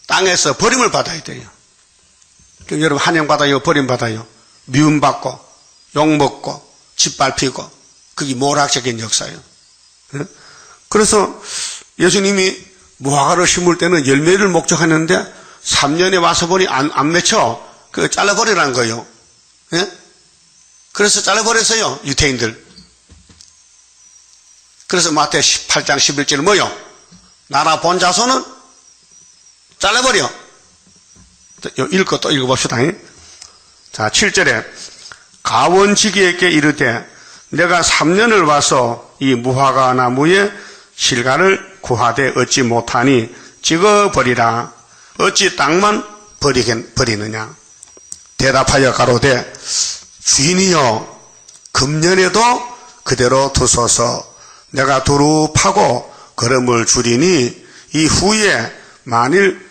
땅에서 버림을 받아야 돼요. 그럼 여러분 환영받아요? 버림받아요? 미움받고 욕먹고 짓밟히고 그게 모락적인 역사예요. 예? 그래서 예수님이 무화과를 심을 때는 열매를 목적하는데 3년에 와서 보니 안 맺혀. 그거 잘라버리라는 거예요. 예? 그래서 잘라버렸어요. 유태인들. 그래서 마태 18장 11절은 뭐요? 나라 본 자손은 잘라버려. 읽고 또 읽어봅시다. 자, 7절에 가원지기에게 이르되 내가 3년을 와서 이 무화과 나무에 실과를 구하되 얻지 못하니 찍어버리라. 어찌 땅만 버리느냐. 대답하여 가로되 주인이여 금년에도 그대로 두소서. 내가 두루 파고 거름을 줄이니 이후에 만일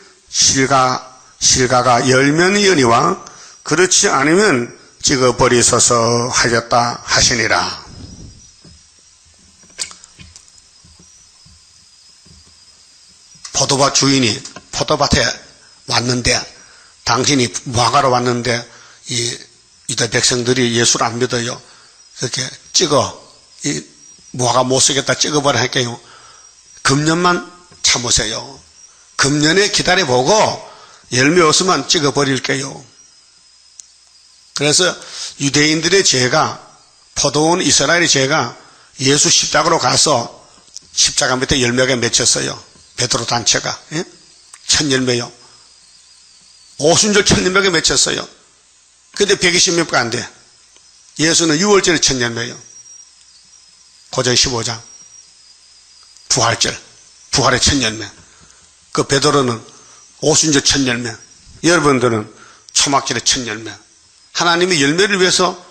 실과가 열면이니와 그렇지 않으면 찍어버리소서 하였다 하시니라. 포도밭 주인이 포도밭에 왔는데 당신이 무화과로 왔는데 이 유다 백성들이 예수를 안 믿어요. 이렇게 이 무화과 못 쓰겠다 찍어버려 할게요. 금년만 참으세요. 금년에 기다려보고 열매 없으면 찍어버릴게요. 그래서 유대인들의 죄가 포도원 이스라엘의 죄가 예수 십자가로 가서 십자가 밑에 열매가 맺혔어요. 베드로 단체가. 예? 첫 열매요. 오순절 첫 열매가 맺혔어요. 근데 120명밖에 안 돼. 예수는 6월절에 첫 열매요. 고전 15장. 부활절. 부활의 첫 열매. 그 베드로는 오순절 첫 열매. 여러분들은 초막절의 첫 열매. 하나님이 열매를 위해서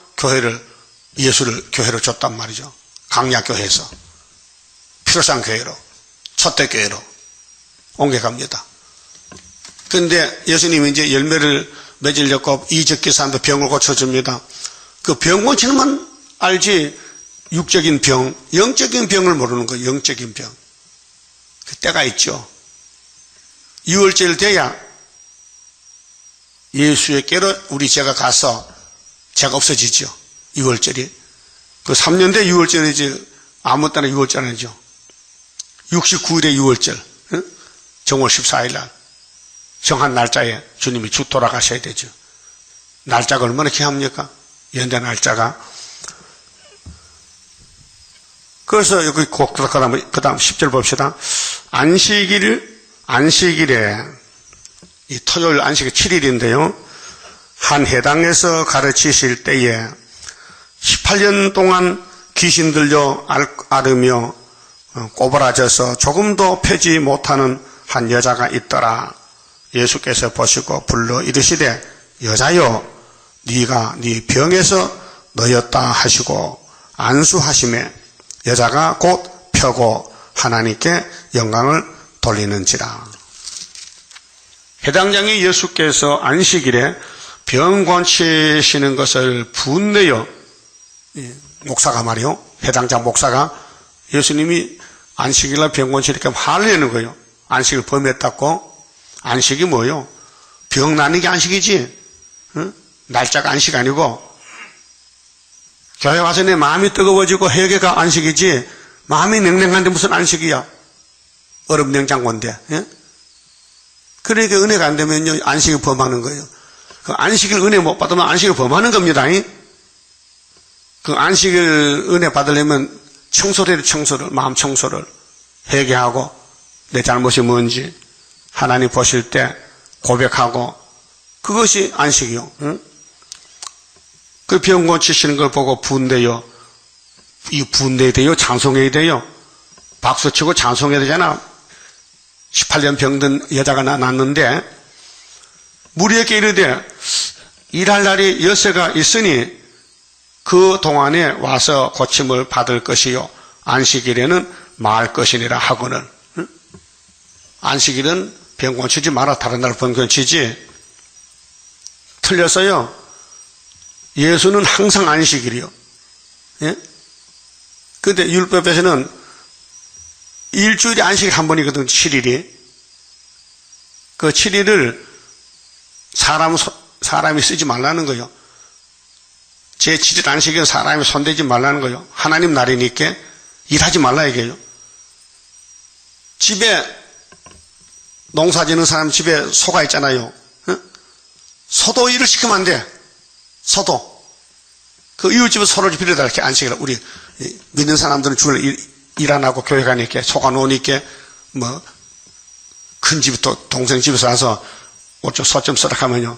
예수를 교회로 줬단 말이죠. 강약교회에서. 필요상 교회로. 초대교회로 옮겨갑니다. 그런데 예수님이 이제 열매를 맺으려고 이적기 사람도 병을 고쳐줍니다. 그 병 고치는 만 알지 육적인 병, 영적인 병을 모르는 거예요. 영적인 병. 그 때가 있죠. 6월절 돼야 예수의께로 우리 죄가 가서 죄가 없어지죠. 6월절이. 그 3년 돼 6월절이지 아무 때나 6월절 아니죠. 69일에 6월절. 정월 14일 날. 정한 날짜에 주님이 돌아가셔야 되죠. 날짜가 얼마나 귀합니까? 연대 날짜가. 그래서 여기 그 다음 10절 봅시다. 안식일에, 이 토요일 안식이 7일인데요. 한 회당에서 가르치실 때에 18년 동안 귀신 들려 앓으며 꼬부라져서 조금도 펴지 못하는 한 여자가 있더라. 예수께서 보시고 불러 이르시되 여자여 네가 네 병에서 너였다 하시고 안수하심에 여자가 곧 펴고 하나님께 영광을 돌리는지라. 해당장에 예수께서 안식일에 병 고치시는 것을 분내요. 목사가 말이요. 해당장 목사가 예수님이 안식일날 병 고치니까 화를 내는 거예요. 안식을 범했다고. 안식이 뭐예요? 병 나는 게 안식이지. 응? 날짜가 안식 아니고 교회 와서 내 마음이 뜨거워지고 회개가 안식이지 마음이 냉랭한데 무슨 안식이야. 얼음 냉장고인데. 예? 그러니까 은혜가 안 되면요, 안식을 범하는 거예요. 그 안식일 은혜 못 받으면 안식을 범하는 겁니다. 그 안식일 은혜 받으려면 청소를, 마음 청소를 회개하고 내 잘못이 뭔지 하나님 보실 때 고백하고 그것이 안식이요. 응? 그 병 고치시는 걸 보고 분대요. 이 분대야 돼요? 찬송해야 돼요? 박수치고 찬송해야 되잖아. 18년 병든 여자가 낳았는데 무리에게 이르되 일할 날이 여세가 있으니 그 동안에 와서 고침을 받을 것이요 안식일에는 말 것이니라 하거늘. 응? 안식일은 병 고치지 마라. 다른 날 병 고치지. 틀렸어요. 예수는 항상 안식일이요. 예? 근데 율법에서는 일주일에 안식일 한 번이거든. 7일이. 그 7일을 사람이 쓰지 말라는 거예요. 제 7일 안식일은 사람이 손대지 말라는 거예요. 하나님 날이니까 일하지 말라 이게요. 집에 농사 지는 사람 집에 소가 있잖아요. 소도 일을 시키면 안 돼. 소도. 그 이웃집에 소를 빌려다 이렇게 안식일. 우리 믿는 사람들은 주일 일 안 하고 교회 가니까 소가 노니까 뭐 큰 집이 또 동생 집에서 와서 옷 좀 소 좀 써라 하면요.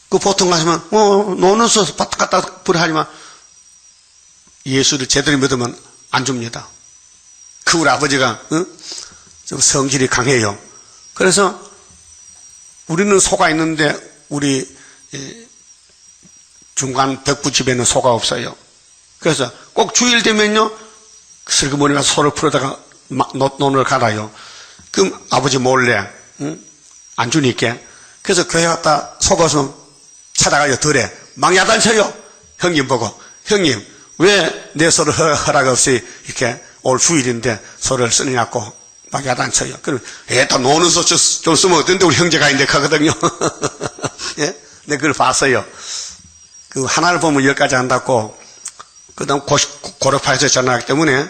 그 보통 가시면 노는 소 밭 갖다 버려 하지만 예수를 제대로 믿으면 안 줍니다. 그 우리 아버지가 좀 성질이 강해요. 그래서 우리는 소가 있는데 우리 중간 백부집에는 소가 없어요. 그래서 꼭 주일 되면요 슬그머니 가서 소를 풀어다가 논을 갈아요. 그럼 아버지 몰래 안 주니까. 그래서 교회 갔다 속아서 찾아가요. 덜에 막 야단쳐요. 형님 보고 형님 왜 내 소를 허락 없이 이렇게 올 주일인데 소를 쓰느냐고 막 야단쳐요. 그럼 또 노는 소 좀 쓰면 어떤데 우리 형제가 있는데 가거든요. 예? 내가 그걸 봤어요. 그 하나를 보면 10가지 한다고. 그 다음 고려파에서 전화하기 때문에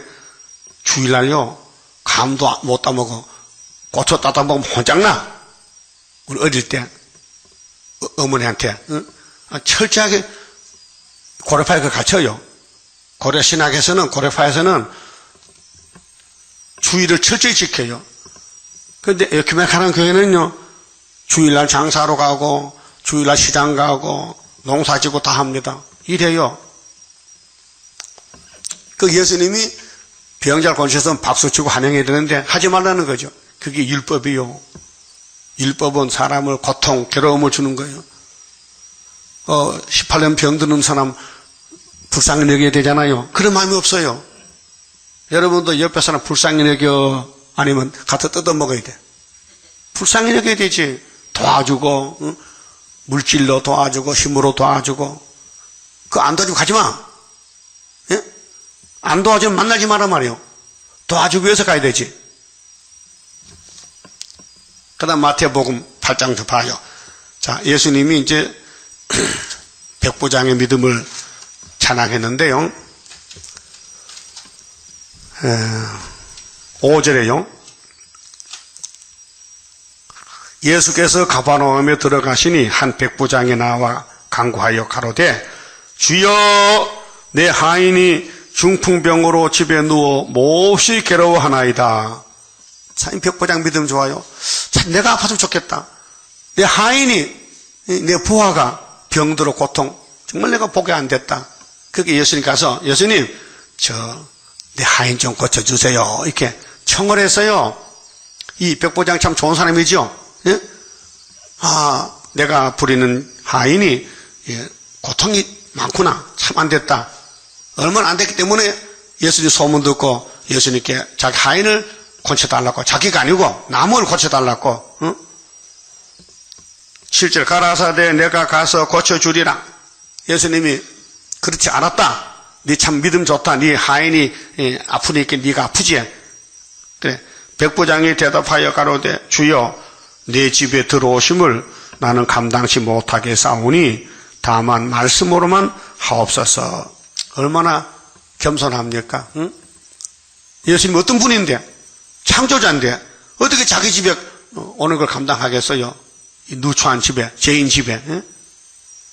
주일날요 감도 못 따먹어. 고쳐 따다 먹으면 혼장나. 우리 어릴 때 어머니한테 철저하게 고려파에 가르쳐요. 고려신학에서는 고려파에서는 주일을 철저히 지켜요. 그런데 에큐메카는 교회는요 주일날 장사로 가고 주일날 시장 가고 농사 지고 다 합니다. 이래요. 그 예수님이 병자를 고치셔서 박수치고 환영해야 되는데 하지 말라는 거죠. 그게 율법이요. 율법은 사람을 고통, 괴로움을 주는 거예요. 18년 병드는 사람 불쌍히 여겨야 되잖아요. 그런 마음이 없어요. 여러분도 옆에 사람 불쌍히 여겨 아니면 가서 뜯어먹어야 돼. 불쌍히 여겨야 되지. 도와주고 물질로 도와주고 힘으로 도와주고. 그거 안 도와주고 가지 마. 예? 안 도와주면 만나지 마라 말이요. 도와주기 위해서 가야 되지. 그 다음 마태복음 8장도 봐요. 자, 예수님이 이제 백부장의 믿음을 찬양했는데요. 5절에요. 예수께서 가버나움에 들어가시니 한 백부장이 나와 간구하여 가로되 주여 내 하인이 중풍병으로 집에 누워 몹시 괴로워하나이다. 참 백부장 믿음 좋아요. 참 내가 아파도 좋겠다. 내 하인이 내 부하가 병들어 고통 정말 내가 보게 안 됐다. 그게 예수님 가서 예수님 내 하인 좀 고쳐주세요. 이렇게 청을 했어요. 이 백부장 참 좋은 사람이죠. 예? 내가 부리는 하인이 고통이 많구나. 참 안 됐다. 얼마나 안 됐기 때문에 예수님 소문 듣고 예수님께 자기 하인을 고쳐달라고. 자기가 아니고 남을 고쳐달라고. 응? 7절 가라사대 내가 가서 고쳐주리라. 예수님이 그렇지 않았다. 네 참 믿음 좋다. 네 하인이 아프니까 네가 아프지. 그래. 백부장이 대답하여 가로되 주여 내 집에 들어오심을 나는 감당치 못하게 싸우니 다만 말씀으로만 하옵소서. 얼마나 겸손합니까? 응? 예수님 어떤 분인데 창조자인데 어떻게 자기 집에 오는 걸 감당하겠어요? 이 누추한 집에, 죄인 집에. 예?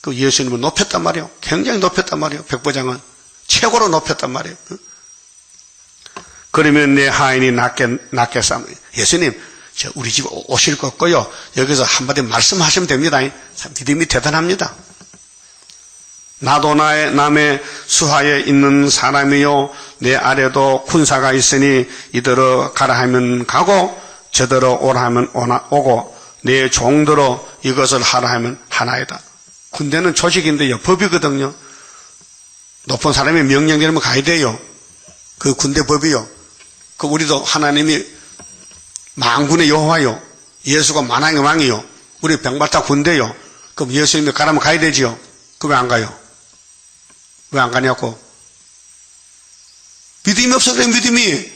그 예수님을 높였단 말이에요. 굉장히 높였단 말이에요. 백부장은 최고로 높였단 말이에요. 그러면 내 하인이 낫게 삼. 예수님, 우리 집 오실 것 같고요. 여기서 한마디 말씀하시면 됩니다. 참 믿음이 대단합니다. 나도 남의 수하에 있는 사람이요. 내 아래도 군사가 있으니 이대로 가라 하면 가고 저대로 오라 하면 오고 내 종대로 이것을 하라 하면 하나이다. 군대는 조직인데요. 법이거든요. 높은 사람이 명령 내리면 가야 돼요. 그 군대 법이요. 그 우리도 하나님이 만군의 여호와요. 예수가 만왕의 왕이요. 우리 병발타 군대요. 그럼 예수님이 가라면 가야 되지요. 그럼 왜 안 가요? 왜 안 가냐고. 믿음이 없어서 그래. 믿음이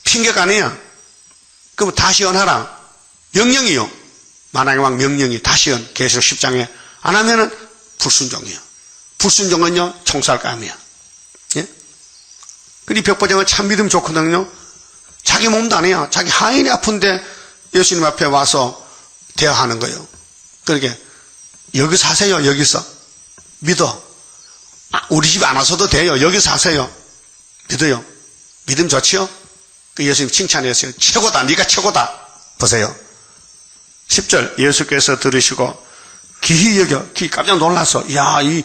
핑계가 아니야. 그럼 다시 연하라. 명령이요. 만왕의 왕 명령이 다시 연. 계시록 10장에 안 하면은 불순종이요. 불순종은요 총살감이야. 예? 이 백부장은 참 믿음 좋거든요. 자기 몸도 아니야. 자기 하인이 아픈데 예수님 앞에 와서 대화하는 거예요. 그러게 여기서 하세요. 여기서 믿어. 우리 집에 안 와서도 돼요. 여기서 하세요. 믿어요. 믿음 좋지요? 그 예수님 칭찬했어요. 최고다. 네가 최고다. 보세요. 10절 예수께서 들으시고 기히 여겨, 깜짝 놀라서, 야, 이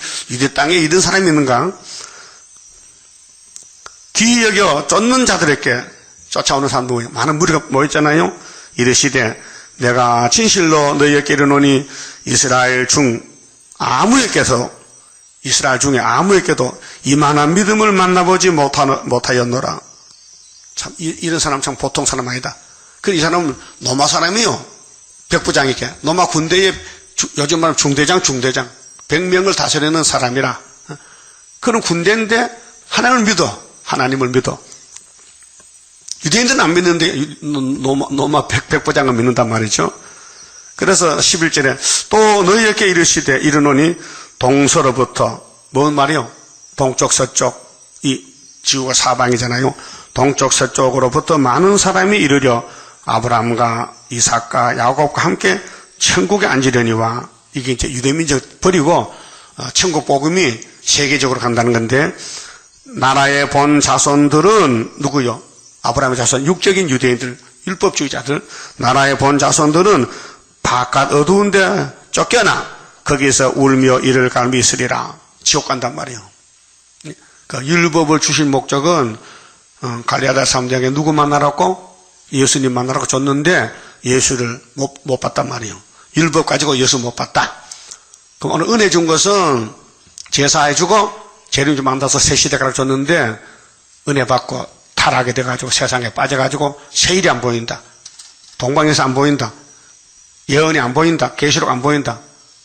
땅에 이런 사람이 있는가? 기히 여겨 쫓는 자들에게 쫓아오는 사람도 많은 무리가 모였잖아요. 이르시되 내가 진실로 너희에게 이르노니 이스라엘 중에 아무에게도 이만한 믿음을 만나보지 못하였노라. 참 이런 사람 참 보통 사람 아니다. 이 사람은 로마 사람이요. 백부장에게 로마 군대의 요즘 말하면 중대장 100명을 다스리는 사람이라. 그런 군대인데 하나님을 믿어. 유대인들은 안 믿는데 로마 백부장은 믿는단 말이죠. 그래서 11절에 또 너희에게 이르노니 동서로부터 뭔 말이요? 동쪽 서쪽 이 지구가 사방이잖아요. 동쪽 서쪽으로부터 많은 사람이 이르려 아브라함과 이삭과 야곱과 함께 천국에 앉으려니와. 이게 이제 유대민족 버리고 천국 복음이 세계적으로 간다는 건데, 나라의 본 자손들은 누구요? 아브라함의 자손, 육적인 유대인들, 율법주의자들. 나라의 본 자손들은 바깥 어두운 데 쫓겨나 거기서 울며 이를 갈미 있으리라. 지옥 간단 말이에요. 그 율법을 주신 목적은 갈리아다 사람들에게 누구 만나라고? 예수님 만나라고 줬는데 예수를 못 봤단 말이에요. 율법 가지고 예수 못 봤다. 그럼 오늘 은혜 준 것은 제사해주고 재림 좀 만나서 새 시대 가르쳤는데 은혜 받고 타락하게 돼가지고 세상에 빠져가지고 세일이 안 보인다. 동방에서 안 보인다. 예언이 안 보인다. 계시록 안 보인다.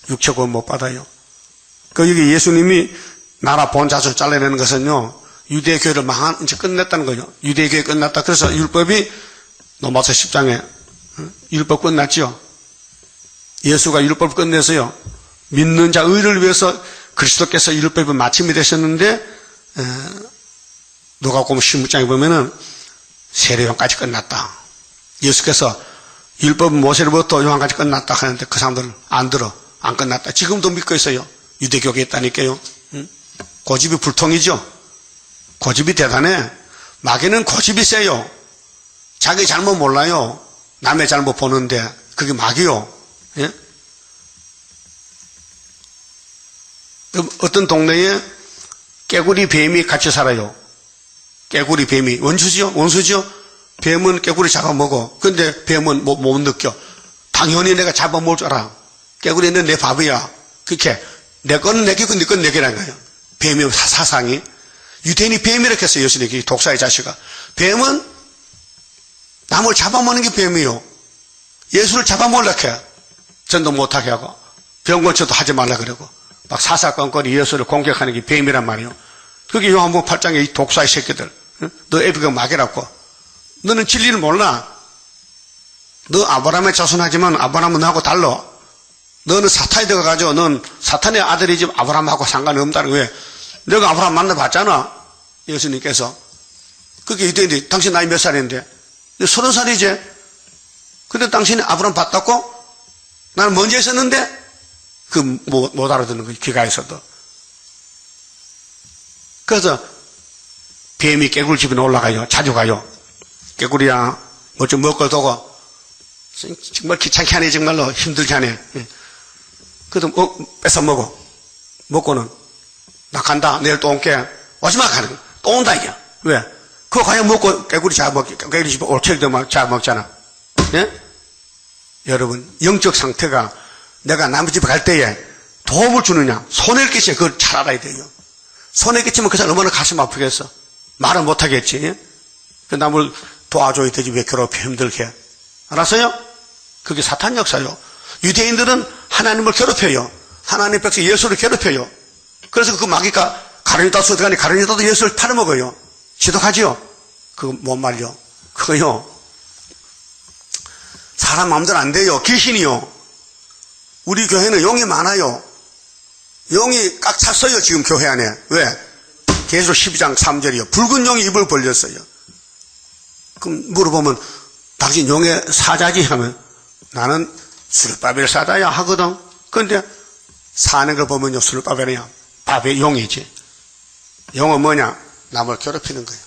육체 구원 못 받아요. 여기 예수님이 나라 본 자손 잘라내는 것은요, 유대교회를 이제 끝냈다는 거죠. 유대교회 끝났다. 그래서 율법이 로마서 10장에 율법 끝났죠. 예수가 율법을 끝내서요, 믿는 자 의를 위해서 그리스도께서 율법의 마침이 되셨는데, 누가복음 16장에 보면은 세례요한까지 끝났다. 예수께서 율법은 모세로부터 요한까지 끝났다 하는데 그 사람들은 안 들어. 안 끝났다. 지금도 믿고 있어요. 유대교계에 있다니까요. 고집이 불통이죠. 고집이 대단해. 마귀는 고집이 세요. 자기 잘못 몰라요. 남의 잘못 보는데 그게 마귀요. 예? 어떤 동네에 깨구리 뱀이 같이 살아요. 깨구리 뱀이 원수죠. 뱀은 깨구리 잡아먹어. 근데 뱀은 못 느껴. 당연히 내가 잡아먹을 줄 알아. 깨구리는 내 밥이야. 그렇게 내 거는 내 끼고 네 거는 내 끼라는 거예요. 뱀의 사상이. 유대인이 뱀이라고 했어요. 예수님이 독사의 자식아. 뱀은 남을 잡아먹는 게 뱀이요. 예수를 잡아먹으려고 해. 전도 못하게 하고 병고쳐도 하지 말라 그러고 막 사사건건이 예수를 공격하는 게 뱀이란 말이에요. 그게 요한복음 8장에 이 독사의 새끼들. 너 애비가 마귀라고. 너는 진리를 몰라. 너 아브라함의 자손하지만 아브라함은 너하고 달라. 너는 사탄이 들어가가지고 넌 사탄의 아들이지 아브라함하고 상관이 없다는 거예요. 너가 아브라함 만나봤잖아. 예수님께서. 그게 유대인들이 당신 나이 몇 살인데? 30살이지. 근데 당신이 아브라함 봤다고? 나는 먼저 있었는데? 못 알아듣는 거지, 귀가 있어도. 그래서 뱀이 깨구리 집에 올라가요. 자주 가요. 깨구리야, 뭐 좀 먹고 도고. 정말 귀찮게 하네, 정말로. 힘들게 하네. 그래도 뺏어 먹어. 먹고는 나 간다. 내일 또 올게. 오지마 가는 거야. 또 온다 이게. 왜? 그거 가야 먹고 깨구리 잡아먹기. 깨구리 집에 올챙이도 막 잡아먹잖아. 예? 여러분, 영적 상태가 내가 남의 집에 갈 때에 도움을 주느냐, 손해를 끼치냐, 그걸 잘 알아야 돼요. 손해 끼치면 그 사람 얼마나 가슴 아프겠어. 말은 못하겠지. 예? 그 남을 도와줘야 되지, 왜 괴롭혀 힘들게. 알았어요? 그게 사탄 역사요. 유대인들은 하나님을 괴롭혀요. 하나님 백성 예수를 괴롭혀요. 그래서 그 마귀가 가르니다스 어떡하니, 가르니다도 예수를 팔아먹어요. 지독하지요? 그거 뭔 말이요? 그거요. 사람 마음대로 안 돼요. 귀신이요. 우리 교회는 용이 많아요. 용이 꽉 찼어요, 지금 교회 안에. 왜? 계속 12장 3절이요. 붉은 용이 입을 벌렸어요. 그럼 물어보면, 당신 용의 사자지? 하면, 나는 술바벨 사자야 하거든. 그런데 사는 걸 보면요, 술바벨이야. 바벨 용이지. 용은 뭐냐? 남을 괴롭히는 거예요.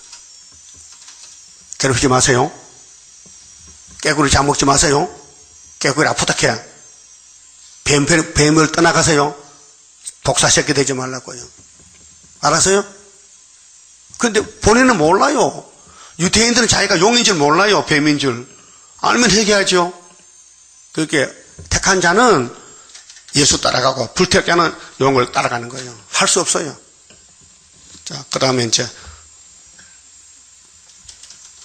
괴롭히지 마세요. 깨구리 잡먹지 마세요. 깨구리 아프다 캐. 뱀을 떠나가세요. 독사 새끼 되지 말라고요. 알았어요? 근데 본인은 몰라요. 유대인들은 자기가 용인 줄 몰라요. 뱀인 줄. 알면 회개하죠. 그렇게 택한 자는 예수 따라가고 불택 자는 용을 따라가는 거예요. 할 수 없어요. 자, 그 다음에 이제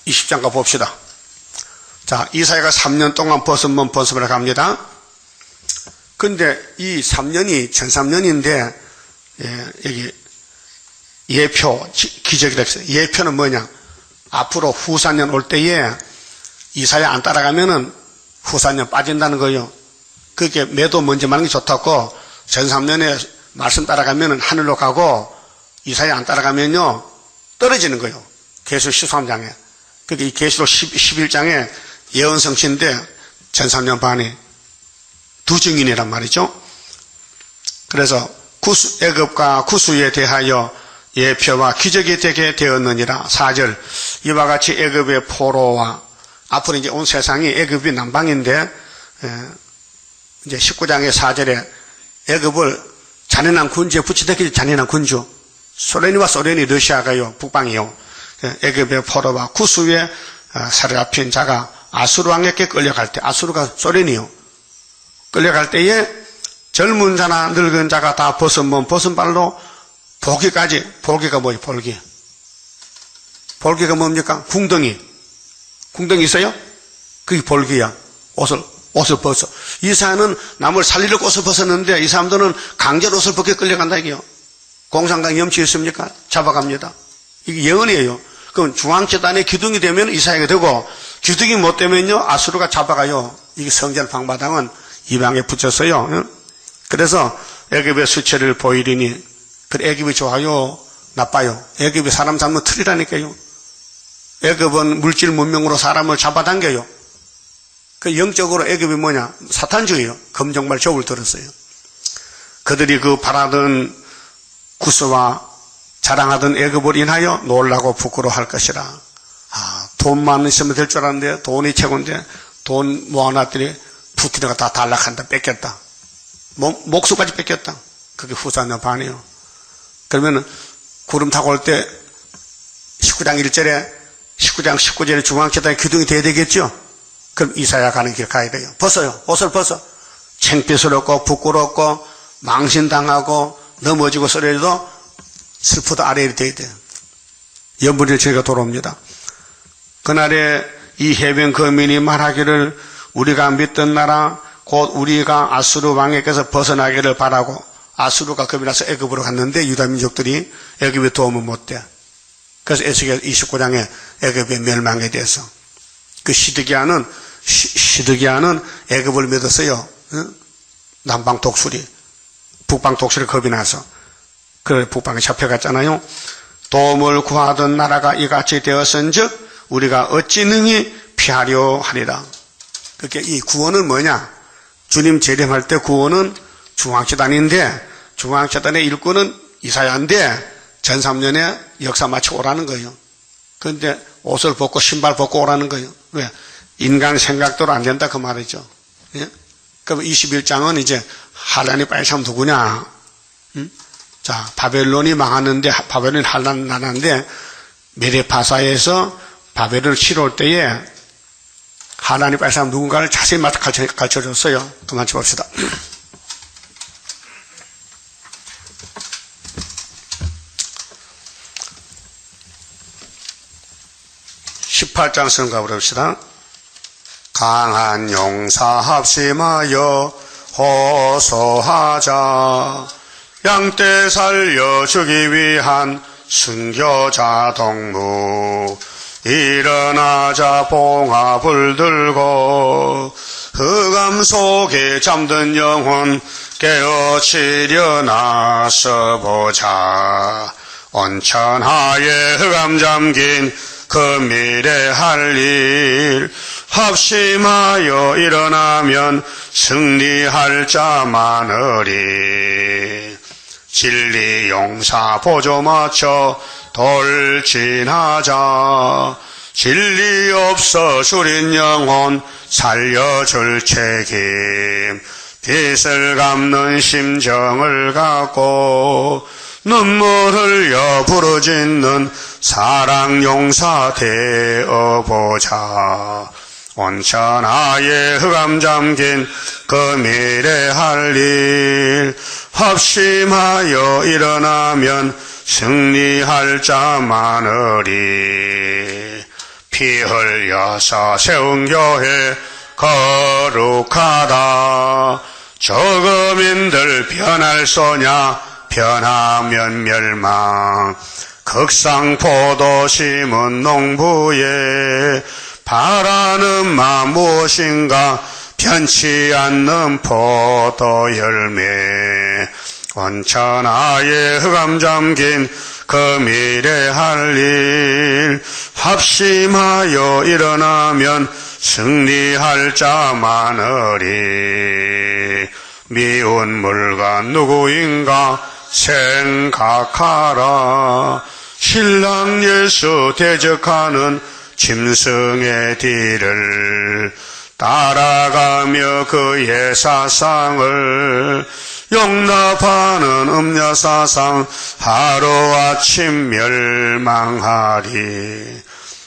20장가 봅시다. 자, 이사야가 3년 동안 버섯을 갑니다. 근데 이 3년이 13년인데, 여기 예표, 기적이 됐어요. 예표는 뭐냐? 앞으로 후사년 올 때에 이사야 안 따라가면은 후사년 빠진다는 거예요. 그게 매도 먼저 마는 게 좋다고, 전 3년에 말씀 따라가면은 하늘로 가고, 이사야 안 따라가면요, 떨어지는 거예요. 계시록 13장에. 그게 이 계시록 11장에 예언성취인데, 전 3년 반이 두 증인이란 말이죠. 그래서 애굽과 구수에 대하여 예표와 기적이 되게 되었느니라. 4절. 이와 같이 애굽의 포로와, 앞으로 이제 온 세상이 애굽이 남방인데, 이제 19장의 4절에 애굽을 잔인한 군주에 붙이듯이 잔인한 군주. 소련이와 소련이 러시아가요, 북방이요. 애굽의 포로와 구수의 사르라핀 자가 아수르 왕에게 끌려갈 때, 아수르가 소련이요. 끌려갈 때에 젊은 자나 늙은 자가 다 벗은 발로 볼기까지, 볼기가 뭐예요, 볼기. 볼기가 뭡니까? 궁덩이. 궁덩이 있어요? 그게 볼기야. 옷을 벗어. 이 사람은 남을 살리려고 옷을 벗었는데 이 사람들은 강제로 옷을 벗겨 끌려간다 이게요. 공산당 염치 있습니까? 잡아갑니다. 이게 예언이에요. 그럼 중앙재단에 기둥이 되면 이사야가 되고, 기둥이 못 되면요, 아수르가 잡아가요. 이게 성전 방마당은 이방에 붙였어요. 그래서 애굽의 수치를 보이리니, 그래 애굽이 좋아요, 나빠요? 애굽이 사람 잡는 틀이라니까요. 애굽은 물질 문명으로 사람을 잡아당겨요. 그 영적으로 애굽이 뭐냐? 사탄주의요. 검정말 좁을 들었어요. 그들이 그 바라던 구스와 자랑하던 애굽을 인하여 놀라고 부끄러워할 것이라. 돈만 있으면 될 줄 알았는데 돈이 최고인데 돈 모아놨더니 푸틴가 다 단락한다, 뺏겼다. 목수까지 뺏겼다. 그게 후사년 반이에요. 그러면 구름 타고 올 때 19장 1절에 19장 19절에 중앙재단에 기둥이 돼야 되겠죠? 그럼 이사야 가는 길 가야 돼요. 벗어요. 옷을 벗어. 창피스럽고 부끄럽고 망신당하고 넘어지고 쓰러져도 슬프다 아래에 돼야 돼요. 연분일 저희가 돌아옵니다. 그날에 이 해변 거민이 말하기를 우리가 믿던 나라 곧 우리가 아수르 왕에게서 벗어나기를 바라고, 아수르가 겁이 나서 애굽으로 갔는데 유다 민족들이 애굽에 도움을 못 돼. 그래서 에스겔 29장에 애굽의 멸망에 대해서 그 시드기야는 애굽을 믿었어요. 남방 독수리, 북방 독수리 겁이 나서 그래 북방에 잡혀갔잖아요. 도움을 구하던 나라가 이같이 되었은즉 우리가 어찌 능히 피하려 하리라. 그러니까 이 구원은 뭐냐? 주님 재림할 때 구원은 중앙재단인데 중앙재단의 일꾼은 이사야인데 전3년에 역사 마치고 오라는 거예요. 그런데 옷을 벗고 신발 벗고 오라는 거예요. 왜? 인간 생각대로 안 된다 그 말이죠. 예? 그럼 21장은 이제 한란이 빨리 참 누구냐? 자, 바벨론이 망하는데 바벨론이 한란 나라인데 메데파사에서 바벨론을 치러 올 때에 하나님 빨리 사람 누군가를 자세히 가르쳐줬어요. 그만 봅시다. 18장 성가 부릅시다. 강한 용사 합심하여 호소하자. 양떼 살려주기 위한 순교자 동무. 일어나자 봉합을 들고 흑암 속에 잠든 영혼 깨어치려 나서보자. 온천하에 흑암 잠긴 그 미래 할 일 합심하여 일어나면 승리할 자 많으리. 진리 용사 보조 맞춰 돌진하자. 진리 없어 줄인 영혼 살려줄 책임. 빚을 갚는 심정을 갖고 눈물 흘려 부르짖는 사랑 용사 되어보자. 온천하에 흑암 잠긴 그 미래 할 일 합심하여 일어나면 승리할 자 많으리. 피 흘려서 세운 교회 거룩하다. 저거민들 변할 소냐 변하면 멸망. 극상포도 심은 농부에 바라는 마 무엇인가 변치 않는 포도 열매. 온천하에 흑암 잠긴 그 미래 할 일 합심하여 일어나면 승리할 자 많으리. 미운 물건 누구인가 생각하라. 신랑 예수 대적하는 짐승의 뒤를 따라가며 그의 사상을 용납하는 음녀사상 하루아침 멸망하리.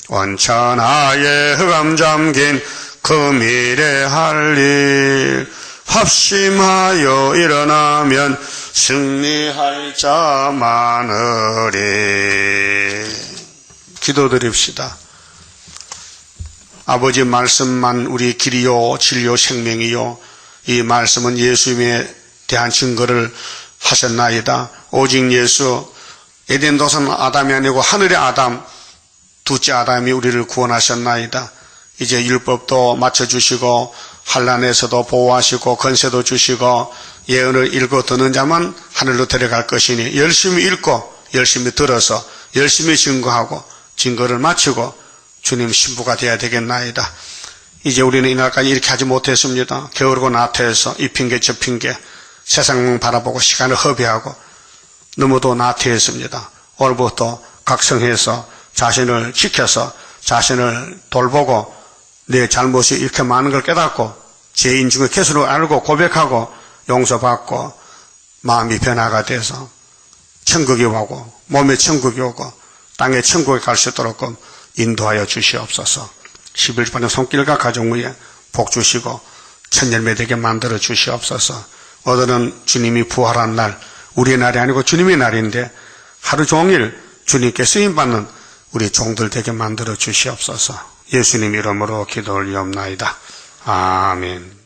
온천하에 흑암 잠긴 그 미래 할 일 합심하여 일어나면 승리할 자 많으리. 기도드립시다. 아버지 말씀만 우리 길이요 진리요 생명이요. 이 말씀은 예수님에 대한 증거를 하셨나이다. 오직 예수 에덴 도선 아담이 아니고 하늘의 아담 둘째 아담이 우리를 구원하셨나이다. 이제 율법도 맞춰주시고 환난에서도 보호하시고 건세도 주시고 예언을 읽어 듣는 자만 하늘로 데려갈 것이니 열심히 읽고 열심히 들어서 열심히 증거하고 증거를 마치고 주님 신부가 되어야 되겠나이다. 이제 우리는 이날까지 이렇게 하지 못했습니다. 게으르고 나태해서 이 핑계 저 핑계 세상 바라보고 시간을 허비하고 너무도 나태했습니다. 오늘부터 각성해서 자신을 지켜서 자신을 돌보고 내 잘못이 이렇게 많은 걸 깨닫고 죄인 중에 개수를 알고 고백하고 용서받고 마음이 변화가 돼서 천국이 오고 몸에 천국이 오고 땅에 천국에 갈 수 있도록 인도하여 주시옵소서. 11번의 손길과 가정 위에 복 주시고 천열매 되게 만들어 주시옵소서. 오늘은 주님이 부활한 날 우리의 날이 아니고 주님의 날인데 하루 종일 주님께 쓰임받는 우리 종들 되게 만들어 주시옵소서. 예수님 이름으로 기도 올리옵나이다. 아멘.